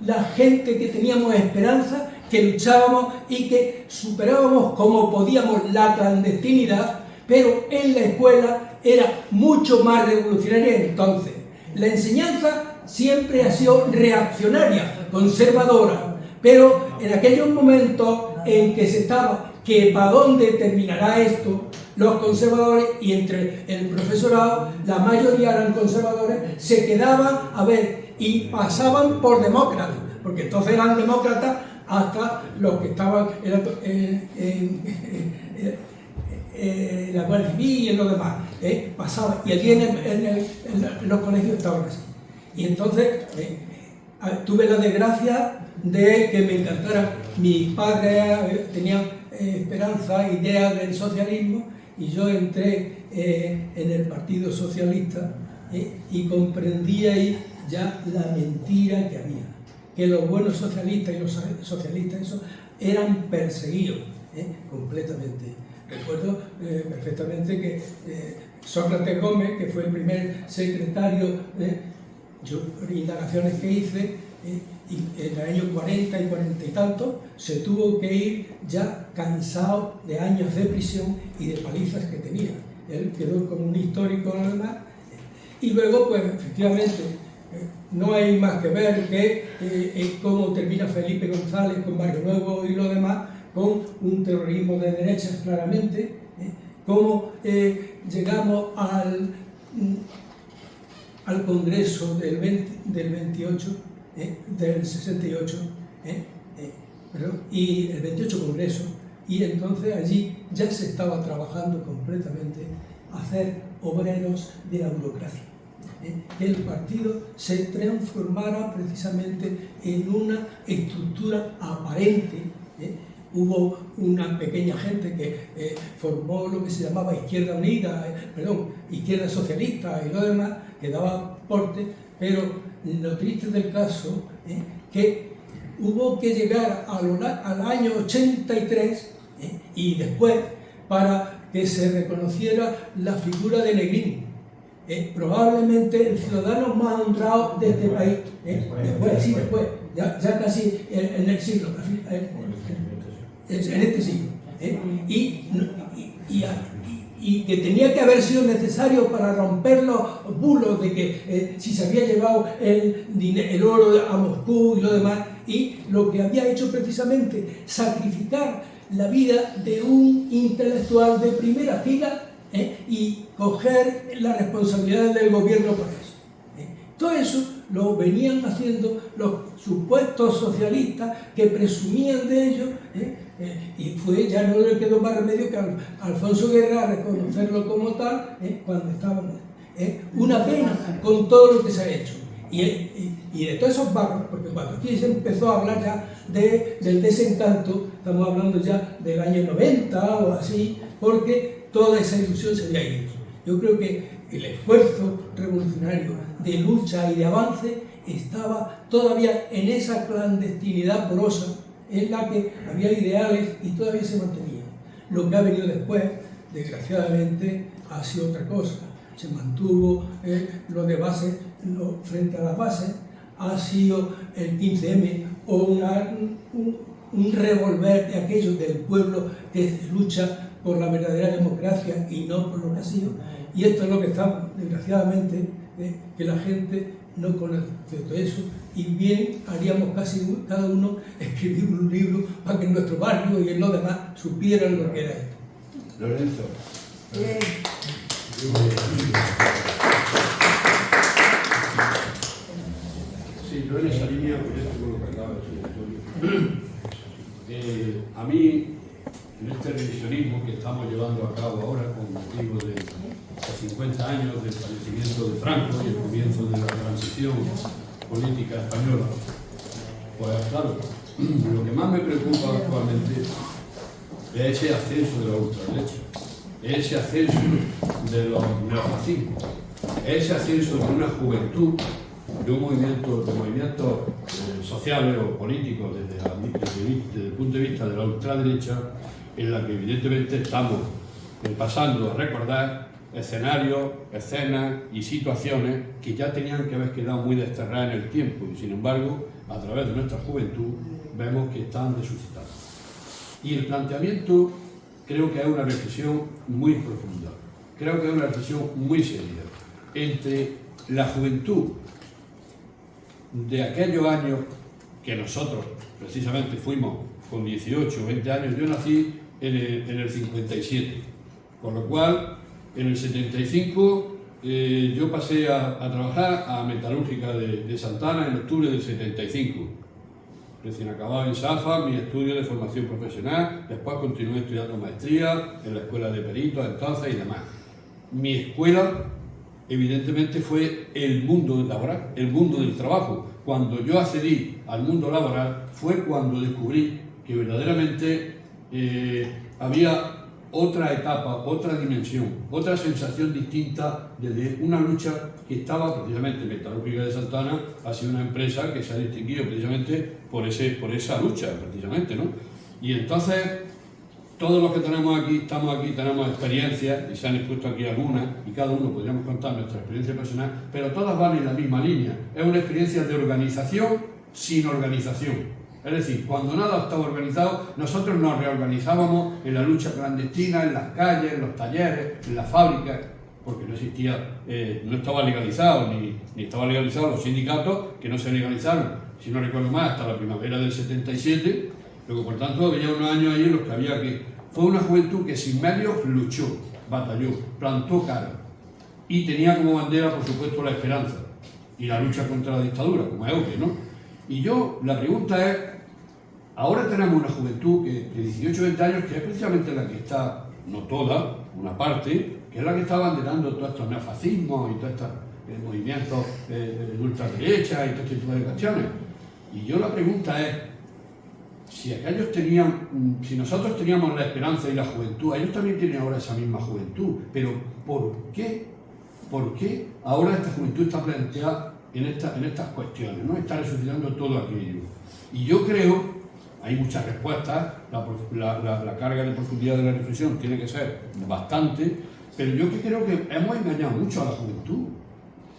A: la gente que teníamos esperanza, que luchábamos y que superábamos como podíamos la clandestinidad, pero en la escuela era mucho más revolucionaria entonces. La enseñanza siempre ha sido reaccionaria, conservadora, pero en aquellos momentos en que se estaba, que para dónde terminará esto, los conservadores, y entre el profesorado, la mayoría eran conservadores, se quedaban a ver y pasaban por demócratas, porque entonces eran demócratas hasta los que estaban en la Guardia Civil y en lo demás, pasaban, y allí en los colegios estaban así. Y entonces tuve la desgracia de que me encantara. Mis padres tenían esperanza, ideas del socialismo, y yo entré en el Partido Socialista y comprendí ahí ya la mentira que había, que los buenos socialistas y los socialistas eso eran perseguidos completamente. Recuerdo perfectamente que Sócrates Gómez, que fue el primer secretario, indagaciones que hice, y en el año 40 y 40 y tanto, se tuvo que ir ya cansado de años de prisión y de palizas que tenía. Él quedó como un histórico nada más. Y luego, pues efectivamente, no hay más que ver que cómo termina Felipe González con Barrio Nuevo y lo demás, con un terrorismo de derechas claramente, cómo llegamos al Congreso del 28, del 68, y el 28 Congreso, y entonces allí ya se estaba trabajando completamente a hacer obreros de la burocracia. que el partido se transformara precisamente en una estructura aparente. Hubo una pequeña gente que formó lo que se llamaba Izquierda Unida, Izquierda Socialista y lo demás, que daba porte, pero lo triste del caso es que hubo que llegar al año 83 y después para que se reconociera la figura de Negrín, probablemente el ciudadano más honrado de este país, después, ya casi en el siglo, en este siglo, y que tenía que haber sido necesario para romper los bulos de que si se había llevado el oro a Moscú y lo demás, y lo que había hecho precisamente sacrificar la vida de un intelectual de primera fila y coger la responsabilidad del gobierno por eso. Todo eso lo venían haciendo los supuestos socialistas que presumían de ello, y ya no le quedó más remedio que a Alfonso Guerra reconocerlo como tal cuando estaban. Una pena con todo lo que se ha hecho. Y de todos esos barros, porque cuando aquí se empezó a hablar ya del desencanto, estamos hablando ya del año 90 o así, porque toda esa ilusión se había ido. Yo creo que el esfuerzo revolucionario de lucha y de avance estaba todavía en esa clandestinidad porosa en la que había ideales y todavía se mantenían. Lo que ha venido después, desgraciadamente, ha sido otra cosa. Se mantuvo lo de base frente a las bases, ha sido el 15M o un revolver de aquellos del pueblo que lucha por la verdadera democracia y no por lo que ha sido. Y esto es lo que estamos, desgraciadamente, que la gente no conoce todo eso, y bien haríamos casi cada uno escribir un libro para que en nuestro barrio y en los demás supieran lo que era esto.
B: Lorenzo.
E: Bien.
H: Sí, yo en esa línea, pues esto con lo que acaba de decir Antonio. A mí, en este revisionismo que estamos llevando a cabo ahora con motivo de los 50 años del fallecimiento de Franco y el comienzo de la transición política española, pues claro, lo que más me preocupa actualmente es ese ascenso de la ultraderecha, ese ascenso de los neofascismos, ese ascenso de una juventud, de movimientos sociales o políticos desde el punto de vista de la ultraderecha, en la que evidentemente estamos pasando a recordar escenarios, escenas y situaciones que ya tenían que haber quedado muy desterradas en el tiempo, y sin embargo, a través de nuestra juventud, vemos que están resucitando. Y el planteamiento creo que es una reflexión muy profunda, creo que es una reflexión muy seria entre la juventud de aquellos años que nosotros precisamente fuimos con 18 o 20 años. Yo nací en el 57, con lo cual en el 75 yo pasé a trabajar a Metalúrgica de Santana en octubre del 75. Recién acabado en SAFA mi estudio de formación profesional, después continué estudiando maestría en la escuela de peritos entonces y demás. Mi escuela evidentemente fue el mundo laboral, el mundo del trabajo. Cuando yo accedí al mundo laboral fue cuando descubrí que verdaderamente había otra etapa, otra dimensión, otra sensación distinta de una lucha que estaba precisamente Metalúrgica de Santana. Ha sido una empresa que se ha distinguido precisamente por esa lucha, precisamente, ¿no? Y entonces, todos los que tenemos aquí, estamos aquí, tenemos experiencias, y se han expuesto aquí algunas, y cada uno podríamos contar nuestra experiencia personal, pero todas van en la misma línea. Es una experiencia de organización sin organización. Es decir, cuando nada estaba organizado, nosotros nos reorganizábamos en la lucha clandestina, en las calles, en los talleres, en las fábricas, porque no existía, no estaba legalizado, ni estaba legalizado los sindicatos, que no se legalizaron, si no recuerdo mal, hasta la primavera del 77. Luego, por tanto, había unos años ahí en los que había que... Fue una juventud que sin medios luchó, batalló, plantó cara, y tenía como bandera, por supuesto, la esperanza y la lucha contra la dictadura, como es obvio, ¿no? Y la pregunta es, ahora tenemos una juventud de 18 o 20 años que es precisamente la que está, no toda, una parte, que es la que está abanderando todos estos neofascismos y todas movimientos de ultraderecha y todo este tipo de cuestiones. Y yo la pregunta es, si nosotros teníamos la esperanza y la juventud, ellos también tienen ahora esa misma juventud, pero ¿por qué ahora esta juventud está planteada en estas cuestiones, ¿no? Está resucitando todo aquello? Y yo creo, hay muchas respuestas, la carga de profundidad de la reflexión tiene que ser bastante, pero yo creo que hemos engañado mucho a la juventud.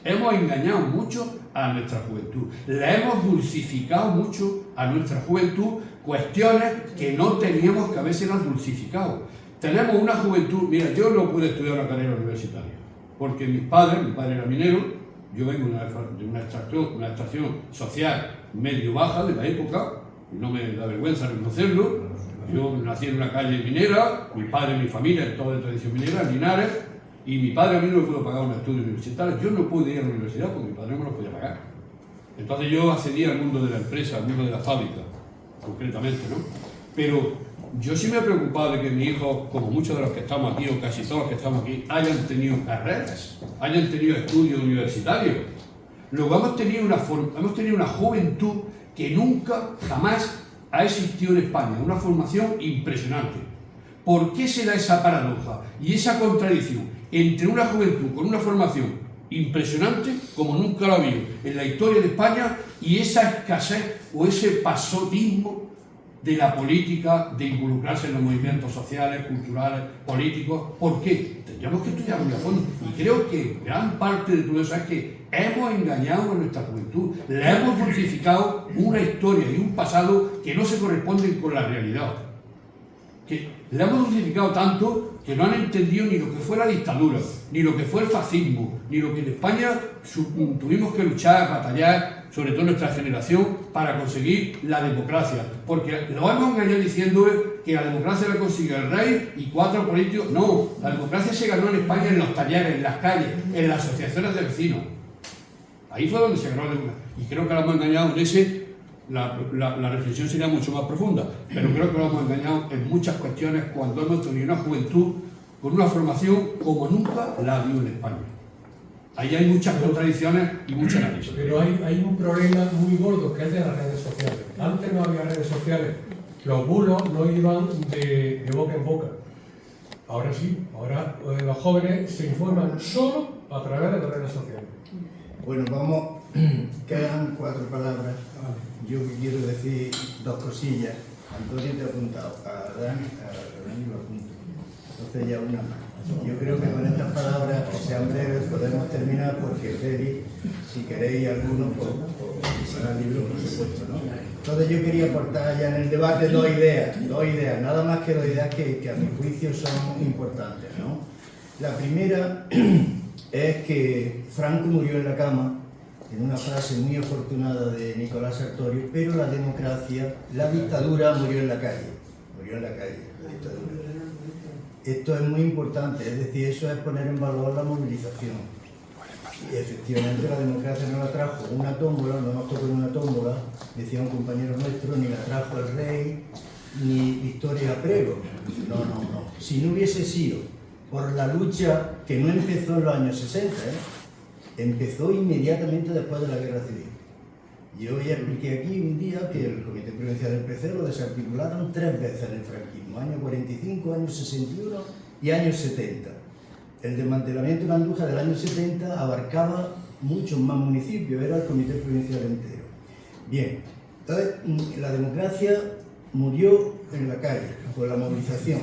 H: Hemos engañado mucho a nuestra juventud. Le hemos dulcificado mucho a nuestra juventud cuestiones que no teníamos que habérselas dulcificado. Tenemos una juventud, mira, yo no pude estudiar una carrera universitaria, porque mi padre era minero, yo vengo de una extracción social medio-baja de la época, y no me da vergüenza reconocerlo. Yo nací en una calle minera, mi padre y mi familia, toda de tradición minera, en Linares, y mi padre a mí no me pudo pagar un estudio universitario. Yo no pude ir a la universidad porque mi padre no me lo podía pagar. Entonces yo accedí al mundo de la empresa, al mundo de la fábrica, concretamente, ¿no? Pero yo sí me he preocupado de que mi hijo, como muchos de los que estamos aquí, o casi todos los que estamos aquí, hayan tenido carreras, hayan tenido estudios universitarios. Luego hemos tenido una juventud que nunca, jamás ha existido en España, una formación impresionante. ¿Por qué se da esa paradoja y esa contradicción entre una juventud con una formación impresionante, como nunca lo ha habido en la historia de España, y esa escasez o ese pasotismo de la política, de involucrarse en los movimientos sociales, culturales, políticos? ¿Por qué? Tendríamos que estudiar muy a fondo. Y creo que gran parte de todo eso es que hemos engañado a nuestra juventud, le hemos dulcificado una historia y un pasado que no se corresponden con la realidad. Que le hemos dulcificado tanto que no han entendido ni lo que fue la dictadura, ni lo que fue el fascismo, ni lo que en España tuvimos que luchar, batallar, sobre todo nuestra generación, para conseguir la democracia. Porque lo hemos engañado diciendo que la democracia la consiguió el rey y 4 políticos. No, la democracia se ganó en España en los talleres, en las calles, en las asociaciones de vecinos. Ahí fue donde se ganó la democracia. Y creo que la hemos engañado en ese. La reflexión sería mucho más profunda, pero creo que lo hemos engañado en muchas cuestiones cuando hemos tenido una juventud con una formación como nunca la ha habido en España. Ahí hay muchas contradicciones y mucho análisis.
C: Pero hay un problema muy gordo que es de las redes sociales. Antes no había redes sociales, los bulos no iban de boca en boca. Ahora sí, ahora los jóvenes se informan solo a través de las redes sociales.
B: Bueno, vamos, quedan 4 palabras. Yo quiero decir 2 cosillas. Antonio te ha apuntado, a Dani lo apunto. Entonces ya una más. Yo creo que con estas palabras, que sean breves, podemos terminar, porque Félix, si queréis alguno, pues para el libro, por supuesto, ¿no? Entonces yo quería aportar ya en el debate 2 ideas, nada más que 2 ideas que a mi juicio son importantes, ¿no? La primera es que Franco murió en la cama, en una frase muy afortunada de Nicolás Sartorio, pero la democracia, la dictadura murió en la calle, la dictadura. Esto es muy importante, es decir, eso es poner en valor la movilización. Y efectivamente la democracia no la trajo una tómbola, no nos tocó en una tómbola, decía un compañero nuestro, ni la trajo el rey, ni Victoria Prego. No. Si no hubiese sido por la lucha que no empezó en los años 60, empezó inmediatamente después de la Guerra Civil. Yo ya expliqué aquí un día que el Comité Provincial del PC lo desarticularon 3 veces en el franquismo, año 45, año 61 y año 70. El desmantelamiento de Andújar del año 70 abarcaba muchos más municipios, era el Comité Provincial entero. Bien, entonces la democracia murió en la calle, con la movilización.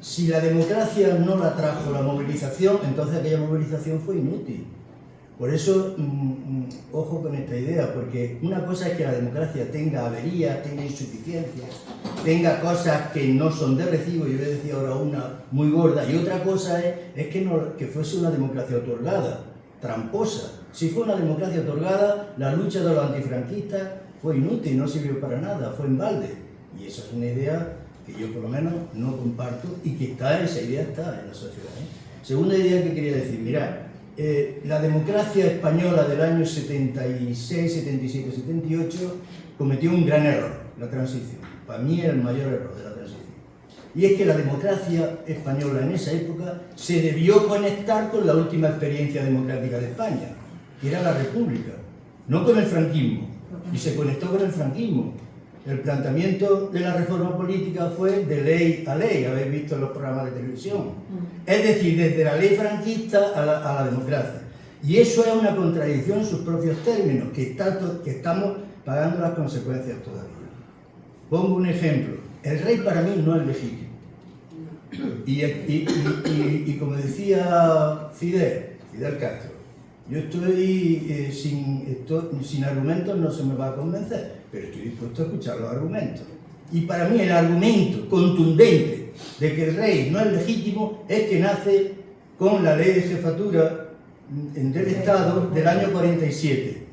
B: Si la democracia no la trajo la movilización, entonces aquella movilización fue inútil. Por eso, ojo con esta idea, porque una cosa es que la democracia tenga averías, tenga insuficiencias, tenga cosas que no son de recibo, yo voy a decir ahora una muy gorda, y otra cosa es que fuese una democracia otorgada, tramposa. Si fue una democracia otorgada, la lucha de los antifranquistas fue inútil, no sirvió para nada, fue en balde. Y esa es una idea que yo por lo menos no comparto y que esa idea está en la sociedad. Segunda idea que quería decir, mirad, la democracia española del año 76, 77, 78 cometió un gran error, la transición. Para mí el mayor error de la transición. Y es que la democracia española en esa época se debió conectar con la última experiencia democrática de España. que era la República, no con el franquismo, y se conectó con el franquismo. El planteamiento de la reforma política fue de ley a ley, habéis visto en los programas de televisión. Es decir, desde la ley franquista a la democracia. Y eso es una contradicción en sus propios términos, que estamos pagando las consecuencias todavía. Pongo un ejemplo. El rey para mí no es legítimo. Y como decía Fidel Castro, yo estoy sin argumentos, no se me va a convencer, pero estoy dispuesto a escuchar los argumentos. Y para mí el argumento contundente de que el rey no es legítimo es que nace con la ley de jefatura del Estado del año 47,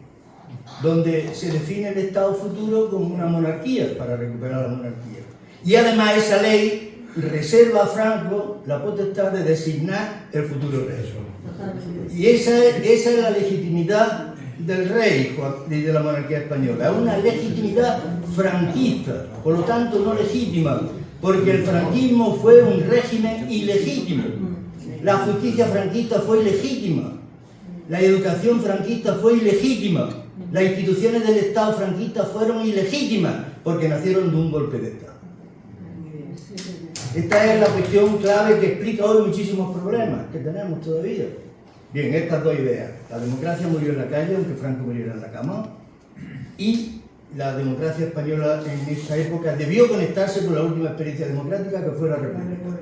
B: donde se define el Estado futuro como una monarquía, para recuperar la monarquía. Y además esa ley reserva a Franco la potestad de designar el futuro rey. Y esa es la legitimidad del rey y de la monarquía española. Es una legitimidad franquista, por lo tanto no legítima, porque el franquismo fue un régimen ilegítimo. La justicia franquista fue ilegítima. La educación franquista fue ilegítima. Las instituciones del Estado franquista fueron ilegítimas porque nacieron de un golpe de Estado. Esta es la cuestión clave que explica hoy muchísimos problemas que tenemos todavía. Bien, estas dos ideas. La democracia murió en la calle, aunque Franco muriera en la cama. Y la democracia española en esta época debió conectarse con la última experiencia democrática que fue la República,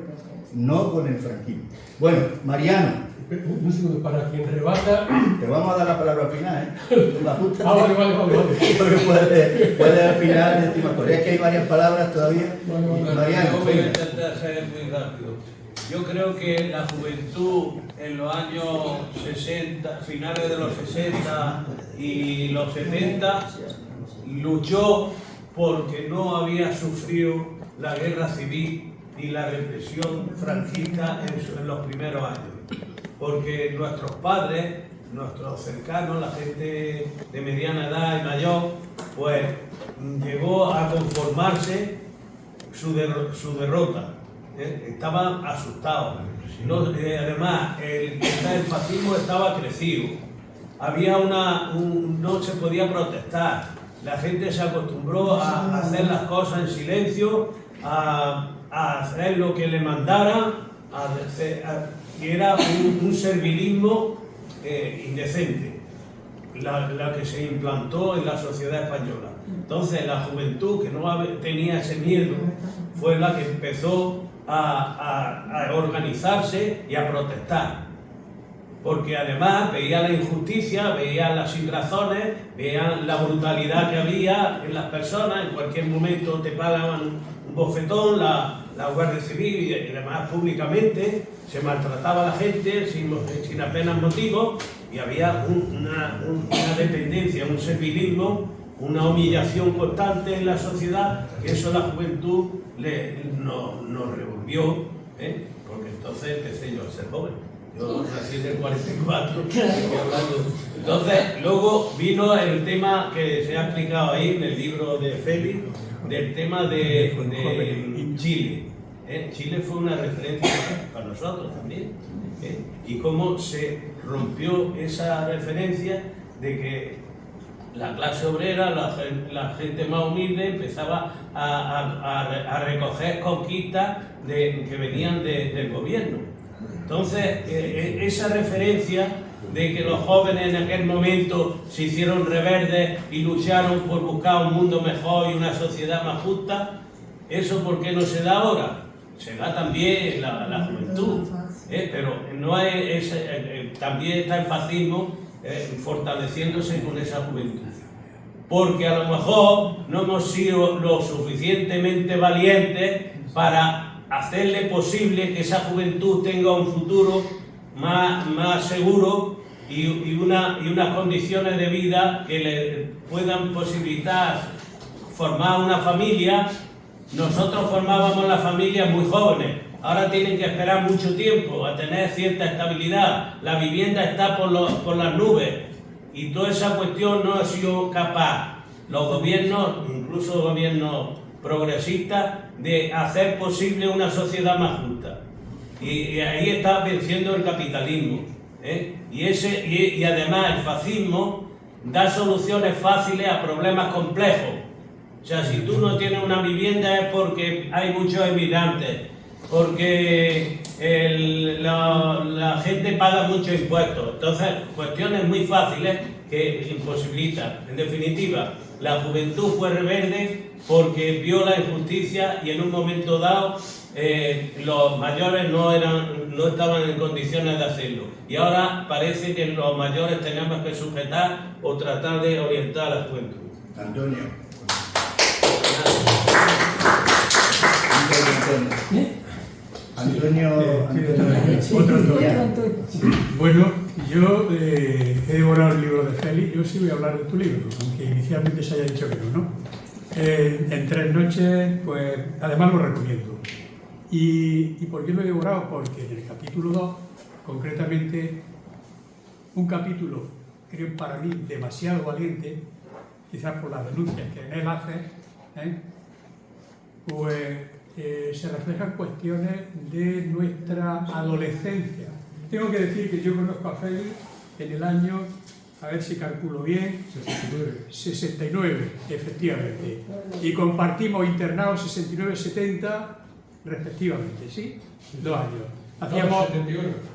B: no con el franquismo. Bueno, Mariano.
C: Un segundo, para quien rebata...
B: Te vamos a dar la palabra al final, ¿eh?
C: Vale.
B: Puedes al final decir más cosas. Es que hay varias palabras todavía. Mariano,
I: yo voy a intentar ser muy rápido. Yo creo que la juventud en los años 60, finales de los 60 y los 70, luchó porque no había sufrido la guerra civil y la represión franquista en los primeros años. Porque nuestros padres, nuestros cercanos, la gente de mediana edad y mayor, pues llegó a conformarse su derrota. Estaban asustados. Además, el fascismo estaba crecido. Había no se podía protestar. La gente se acostumbró a hacer las cosas en silencio, a hacer lo que le mandaran, y era un servilismo indecente, la que se implantó en la sociedad española. Entonces la juventud, que no tenía ese miedo, fue la que empezó a organizarse y a protestar. Porque además veía la injusticia, veía las sinrazones, veía la brutalidad que había en las personas. En cualquier momento te pagaban un bofetón, la Guardia Civil y además públicamente se maltrataba a la gente sin apenas motivo, y había una dependencia, un servilismo, una humillación constante en la sociedad, que eso la juventud nos revolvió, porque entonces empecé yo a ser joven. Yo nací en el 44, entonces luego vino el tema que se ha explicado ahí en el libro de Félix, del tema de Chile. Chile fue una referencia para nosotros también, y cómo se rompió esa referencia de que la clase obrera, la gente más humilde, empezaba a recoger conquistas que venían del gobierno. Entonces, esa referencia de que los jóvenes en aquel momento se hicieron rebeldes y lucharon por buscar un mundo mejor y una sociedad más justa, ¿eso por qué no se da ahora? Se da también la juventud, pero no es también está el fascismo fortaleciéndose con esa juventud. Porque a lo mejor no hemos sido lo suficientemente valientes para hacerle posible que esa juventud tenga un futuro más seguro y unas condiciones de vida que le puedan posibilitar formar una familia. Nosotros formábamos la familia muy jóvenes, ahora tienen que esperar mucho tiempo a tener cierta estabilidad, la vivienda está por las nubes y toda esa cuestión no ha sido capaz los gobiernos, incluso gobiernos progresistas, de hacer posible una sociedad más justa. Y ahí está venciendo el capitalismo. Y además el fascismo da soluciones fáciles a problemas complejos. O sea, si tú no tienes una vivienda es porque hay muchos emigrantes, porque la gente paga muchos impuestos. Entonces, cuestiones muy fáciles que imposibilitan. En definitiva, la juventud fue rebelde porque vio la injusticia y en un momento dado los mayores no estaban en condiciones de hacerlo. Y ahora parece que los mayores tenemos que sujetar o tratar de orientar a la juventud.
B: Antonio.
A: Otro Antonio. Bueno, yo he devorado el libro de Félix. Yo sí voy a hablar de tu libro, aunque inicialmente se haya dicho que no. En 3 noches, pues además lo recomiendo. ¿Y por qué lo he devorado? Porque en el capítulo 2, concretamente, un capítulo, creo para mí, demasiado valiente, quizás por las denuncias que en él hace, pues se reflejan cuestiones de nuestra adolescencia. Tengo que decir que yo conozco a Félix en el año, a ver si calculo bien, 69, efectivamente. Y compartimos internados 69-70 respectivamente, ¿sí? 2 años. Hacíamos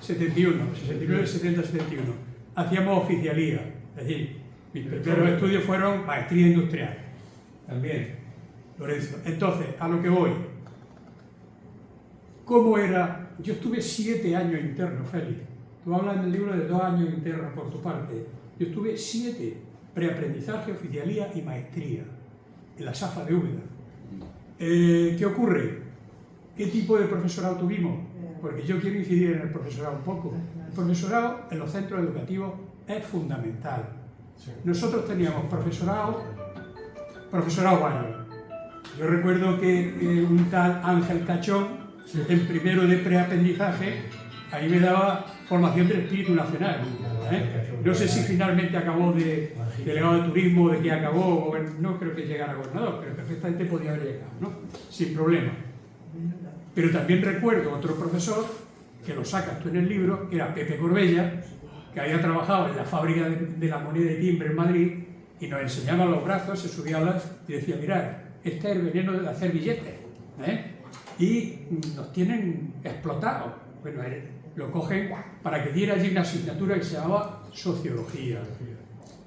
A: 69, 70, 71. Hacíamos oficialía, es decir, mis primeros estudios fueron maestría industrial, también, Lorenzo. Entonces, a lo que voy, ¿cómo era? Yo estuve 7 años interno, Félix. Tú hablas en el libro de 2 años internos por tu parte. Yo estuve 7, preaprendizaje, oficialía y maestría, en la SAFA de Úbeda. ¿Qué ocurre? ¿Qué tipo de profesorado tuvimos? Porque yo quiero incidir en el profesorado un poco. El profesorado en los centros educativos es fundamental. Nosotros teníamos profesorado varios. Yo recuerdo que un tal Ángel Cachón, en primero de preaprendizaje, ahí me daba formación del espíritu nacional. No sé si finalmente acabó de delegado de turismo, de que acabó, no creo que llegara a gobernador, pero perfectamente podía haber llegado, ¿no? Sin problema. Pero también recuerdo otro profesor, que lo sacas tú en el libro, que era Pepe Corbella, que había trabajado en la fábrica de la moneda de timbre en Madrid, y nos enseñaba los brazos, se subía a las y decía, mirad, este es el veneno de hacer billetes, y nos tienen explotados. Bueno, lo cogen para que diera allí una asignatura que se llamaba Sociología.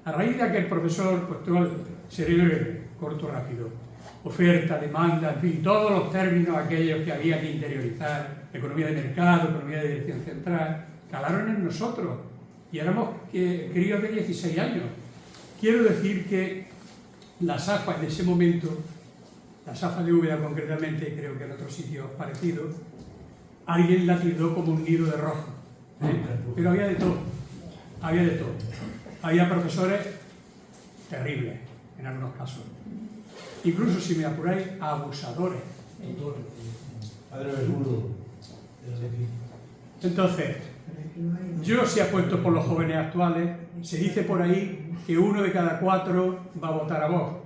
A: A raíz de aquel profesor, pues todo seré breve, corto, rápido, oferta, demanda, en fin, todos los términos aquellos que había que interiorizar, economía de mercado, economía de dirección central, calaron en nosotros y éramos críos de 16 años. Quiero decir que la SAFA en ese momento, la SAFA de Úbeda concretamente, creo que en otros sitios parecidos, alguien la tildó como un nido de rojo. Pero había de todo, había de todo. Había profesores terribles, en algunos casos. Incluso, si me apuráis, abusadores. Entonces, yo se apuesto por los jóvenes actuales, se dice por ahí que 1 de cada 4 va a votar a Vox.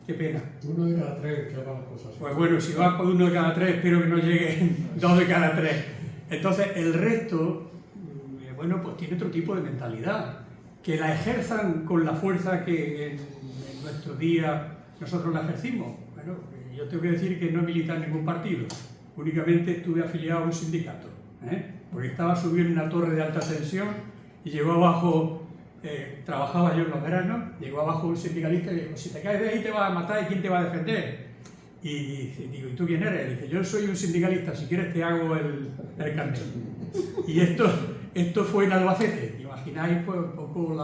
A: Qué pena.
C: 1 de cada 3 que hagan cosas así.
A: Pues bueno, si va por 1 de cada 3, espero que no lleguen 2 de cada 3. Entonces, el resto, bueno, pues tiene otro tipo de mentalidad. Que la ejerzan con la fuerza que en nuestro día nosotros la ejercimos. Bueno, yo tengo que decir que no he militado en ningún partido. Únicamente estuve afiliado a un sindicato. Porque estaba subido en una torre de alta tensión y llegó abajo, trabajaba yo en los veranos, llegó abajo un sindicalista y dijo, si te caes de ahí te vas a matar y ¿quién te va a defender? Y digo, ¿y tú quién eres? Y dice, yo soy un sindicalista, si quieres te hago el carnet. Y esto fue en Albacete, imagináis pues un poco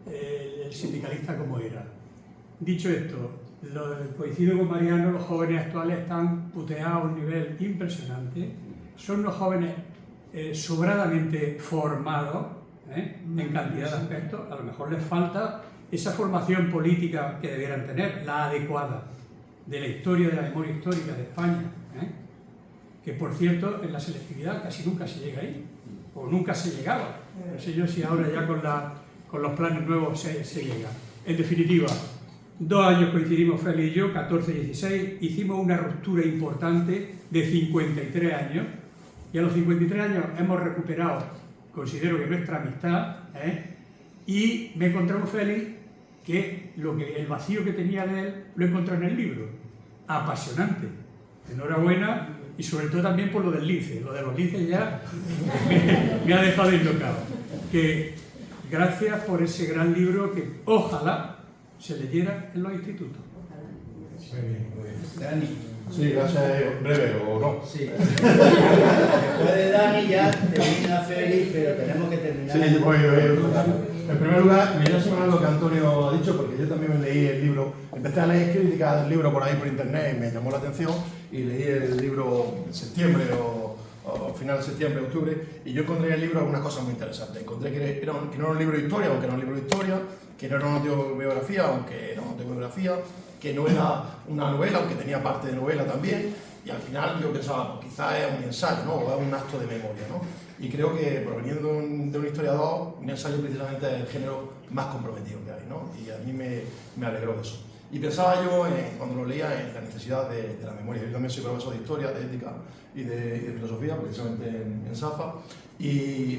A: el sindicalista como era. Dicho esto, coincido con Mariano, los jóvenes actuales están puteados a un nivel impresionante, son unos jóvenes sobradamente formados, en cantidad de aspectos, a lo mejor les falta esa formación política que debieran tener, la adecuada, de la historia, de la memoria histórica de España, que por cierto en la selectividad casi nunca se llega ahí, o nunca se llegaba, no sé yo si ahora ya con los planes nuevos se llega. En definitiva, 2 años coincidimos Félix y yo, 14-16, hicimos una ruptura importante de 53 años, y a los 53 años hemos recuperado
J: considero que nuestra amistad, y me encontré con Félix que el vacío que tenía de él lo encontré en el libro. Apasionante. Enhorabuena, y sobre todo también por lo del lince. Lo de los linces ya me ha dejado deslocado. Que gracias por ese gran libro que ojalá se leyera en los institutos.
C: Muy bien, muy bien.
B: Dani.
K: Sí, gracias, breve o no.
B: Sí. Después de Dani ya termina Félix, pero tenemos que terminar.
K: Sí, en primer lugar, me voy a sumar lo que Antonio ha dicho, porque yo también me leí el libro. Empecé a leer críticas del libro por ahí por internet y me llamó la atención, y leí el libro en septiembre o final de septiembre, octubre, y yo encontré en el libro algunas cosas muy interesantes. Encontré que no era un libro de historia, aunque era un libro de historia, que no era una autobiografía, aunque era una autobiografía, que no era una novela, aunque tenía parte de novela también, y al final yo pensaba, pues quizás es un ensayo, ¿no? O es un acto de memoria, ¿no? Y creo que proveniendo de un historiador, un ensayo precisamente es el género más comprometido que hay, ¿no? Y a mí me alegró eso. Y pensaba yo, cuando lo leía, en la necesidad de la memoria. Yo también soy profesor de historia, de ética y de filosofía, precisamente en SAFA, y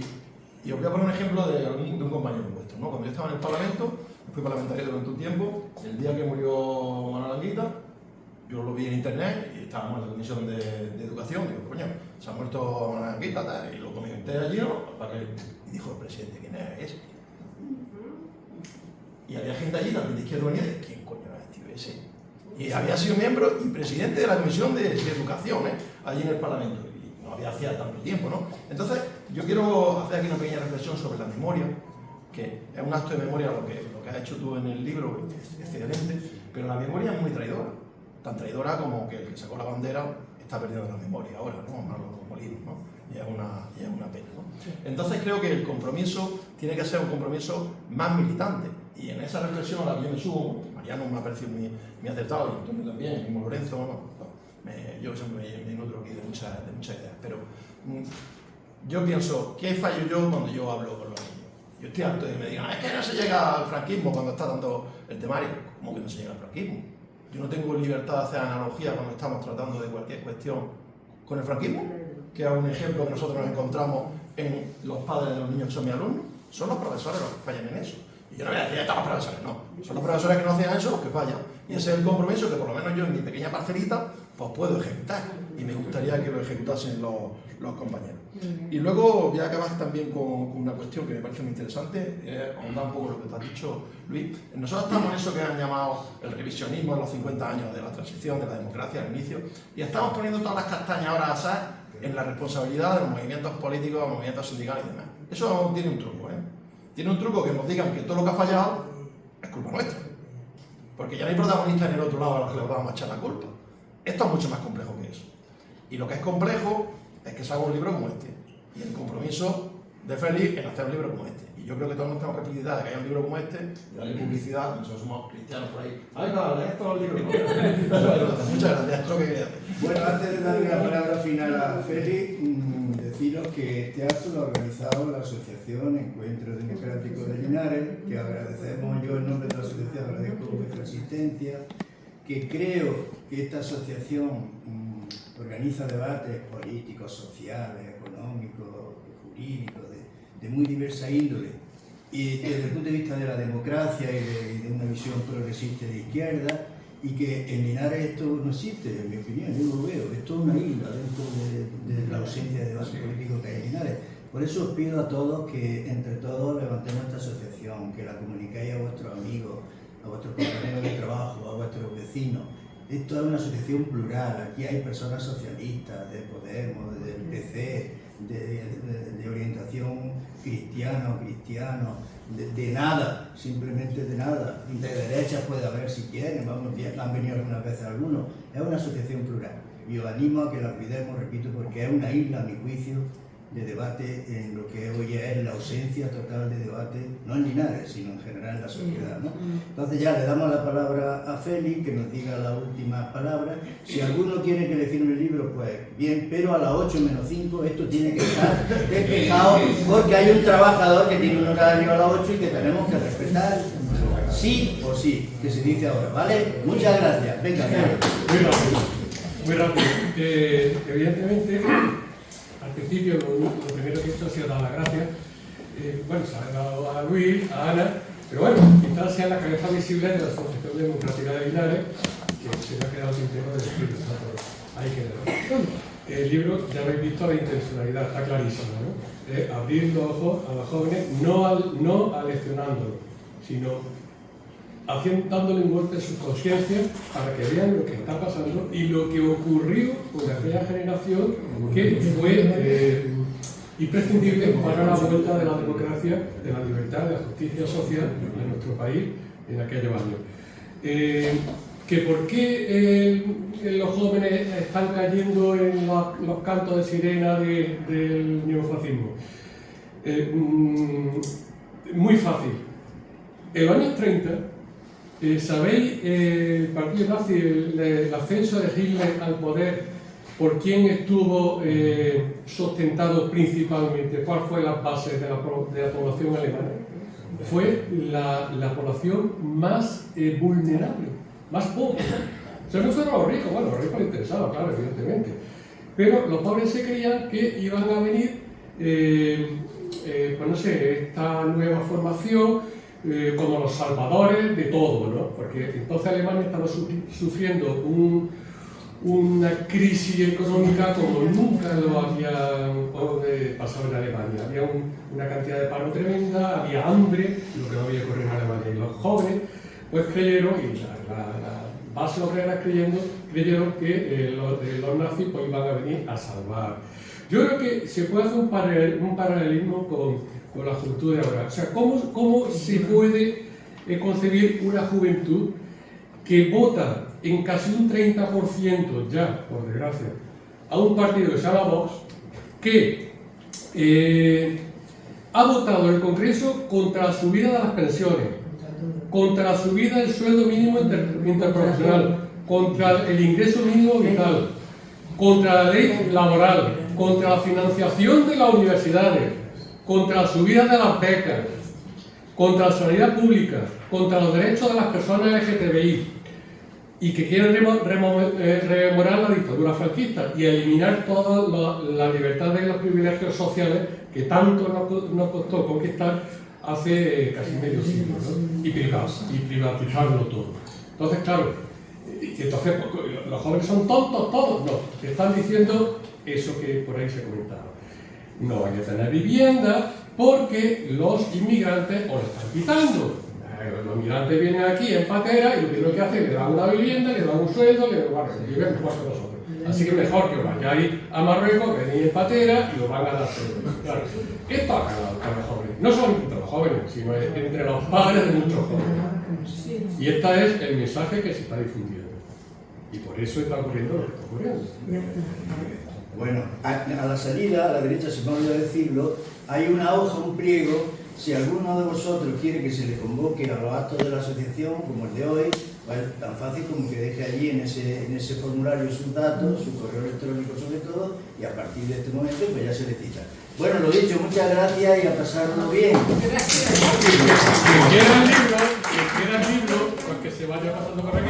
K: os voy a poner un ejemplo de un compañero vuestro, ¿no? Cuando yo estaba en el Parlamento, fui parlamentario durante un tiempo, el día que murió Manuel Anguita, yo lo vi en internet y estábamos en la comisión de educación, digo, coño, se ha muerto Manuel Anguita, y lo comenté allí, ¿no? Y dijo el presidente, ¿quién es ese? Y había gente allí también de Izquierda Unida, ¿quién coño es tío ese? Y había sido miembro y presidente de la comisión de educación, allí en el Parlamento, y no había hacía tanto tiempo, ¿no? Entonces, yo quiero hacer aquí una pequeña reflexión sobre la memoria, que es un acto de memoria lo que has hecho tú en el libro, es excelente, pero la memoria es muy traidora, tan traidora como que el que sacó la bandera está perdiendo la memoria ahora, ¿no? Manolo Molinos, ¿no? Y es una pena, ¿no? Entonces creo que el compromiso tiene que ser un compromiso más militante, y en esa reflexión a la que yo me subo, Mariano me ha parecido muy acertado, y Antonio también, el mismo Lorenzo, yo siempre me nutro aquí de muchas ideas, pero yo pienso, ¿qué fallo yo cuando yo hablo con los niños? Yo estoy harto de que me digan, es que no se llega al franquismo cuando está dando el temario. ¿Cómo que no se llega al franquismo? Yo no tengo libertad de hacer analogía cuando estamos tratando de cualquier cuestión con el franquismo, que es un ejemplo que nosotros nos encontramos en los padres de los niños que son mis alumnos. Son los profesores los que fallan en eso. Y yo no voy a decir, están los profesores, no. Son los profesores que no hacían eso los que fallan. Y ese es el compromiso que por lo menos yo en mi pequeña parcelita pues puedo ejecutar. Y me gustaría que lo ejecutasen los compañeros. Y luego voy a acabar también con una cuestión que me parece muy interesante, ahondar un poco lo que te has dicho, Luis. Nosotros estamos en eso que han llamado el revisionismo de los 50 años de la transición, de la democracia, al inicio, y estamos poniendo todas las castañas ahora a asar en la responsabilidad de los movimientos políticos, los movimientos sindicales y demás. Eso tiene un truco, Tiene un truco que nos digan que todo lo que ha fallado es culpa nuestra. Porque ya no hay protagonistas en el otro lado a los que les vamos a echar la culpa. Esto es mucho más complejo que eso. Y lo que es complejo es que se haga un libro como este. Y el compromiso de Félix en hacer un libro como este. Y yo creo que todos nos tenemos que felicitar de que haya un libro como este, y darle publicidad, nosotros somos cristianos por ahí. ¡Ay, no, lees todos los libros! Muchas gracias, es lo que quería hacer.
B: Bueno, antes de dar una palabra final a Félix, deciros que este acto lo ha organizado la Asociación Encuentro Democrático de Linares, que agradecemos, yo en nombre de la asociación agradezco vuestra asistencia, que creo que esta asociación organiza debates políticos, sociales, económicos, jurídicos, de muy diversa índole, y desde el punto de vista de la democracia y de una visión progresista de izquierda, y que en Linares esto no existe, en mi opinión, yo lo veo, esto es una isla dentro de la ausencia de debate político que hay en Linares. Por eso os pido a todos que entre todos levantemos esta asociación, que la comuniquéis a vuestros amigos, a vuestros compañeros de trabajo, a vuestros vecinos. Esto es una asociación plural, aquí hay personas socialistas, de Podemos, del PC, de orientación cristiana o cristiano, de nada, simplemente de nada. De derecha puede haber si quieren, han venido algunas veces algunos. Es una asociación plural y os animo a que la cuidemos, repito, porque es una isla, a mi juicio, de debate en lo que hoy es la ausencia total de debate, no en Linares, sino en general en la sociedad, ¿no? Entonces ya le damos la palabra a Félix, que nos diga la última palabra. Si alguno quiere que le firme el libro, pues bien, pero a las 8 menos 5 esto tiene que estar despejado, porque hay un trabajador que tiene un horario a las 8 y que tenemos que respetar sí o sí, que se dice ahora, ¿vale? Muchas gracias. Venga, Félix.
C: Muy rápido. Evidentemente, al principio lo primero que he hecho ha sido dar las gracias. Bueno, se ha dado a Luis, a Ana, pero bueno, quizás sea la cabeza visible de la Asociación Democrática de Linares, que se me ha quedado sin tiempo de decirlo, hay que verlo. El libro, ya habéis visto la intencionalidad, está clarísima, ¿no? Abrir los ojos a los jóvenes, no aleccionándolos, sino dándole un golpe a su conciencia para que vean lo que está pasando y lo que ocurrió con aquella generación que fue imprescindible para la vuelta de la democracia, de la libertad, de la justicia social en nuestro país en aquellos años. Que por qué los jóvenes están cayendo en los cantos de sirena del neofascismo. Muy fácil. En los años 30, ¿sabéis el partido nazi, el ascenso de Hitler al poder, por quién estuvo sustentado principalmente? ¿Cuál fue la base de la población alemana? Fue la población más vulnerable, más pobre. O sea, no fueron los ricos, bueno, los ricos les interesaba, claro, evidentemente. Pero los pobres se creían que iban a venir, pues no sé, esta nueva formación, como los salvadores de todo, ¿no? Porque entonces Alemania estaba sufriendo una crisis económica como nunca lo había pasado en Alemania. Había una cantidad de paro tremenda, había hambre, lo que no había ocurrido en Alemania. Y los jóvenes pues creyeron, y la base obrera creyeron que los nazis pues, iban a venir a salvar. Yo creo que se puede hacer un paralelismo con la juventud de ahora. O sea, ¿cómo se puede concebir una juventud que vota en casi un 30% ya, por desgracia, a un partido que se llama Vox, que ha votado en el Congreso contra la subida de las pensiones, contra la subida del sueldo mínimo interprofesional, contra el ingreso mínimo vital, contra la ley laboral, contra la financiación de las universidades, contra la subida de las becas, contra la sanidad pública, contra los derechos de las personas LGTBI, y que quieren rememorar la dictadura franquista y eliminar toda la libertad de los privilegios sociales que tanto nos costó conquistar hace casi medio siglo, ¿no? y privatizarlo todo. Entonces, claro, los jóvenes son tontos todos, no, te están diciendo eso que por ahí se comentaba. No van a tener vivienda porque los inmigrantes os lo están quitando. Los migrantes vienen aquí en patera y lo primero que hacen es le dan una vivienda, le dan un sueldo, viven mejor que nosotros. Así que mejor que os vayáis a Marruecos, venís en patera y os van a dar sueldo. Claro, esto ha calado entre los jóvenes. No solo entre los jóvenes, sino entre los padres de muchos jóvenes. Y este es el mensaje que se está difundiendo. Y por eso está ocurriendo lo que está ocurriendo.
B: Bueno, a la salida, a la derecha, se me olvidó decirlo, hay una hoja, un pliego. Si alguno de vosotros quiere que se le convoque a los actos de la asociación, como el de hoy, pues tan fácil como que deje allí en ese formulario sus datos, su correo electrónico sobre todo, y a partir de este momento pues ya se le cita. Bueno, lo dicho, muchas gracias y a pasarlo bien.
C: Gracias. Quien quiera el libro, pues que se vaya pasando por aquí.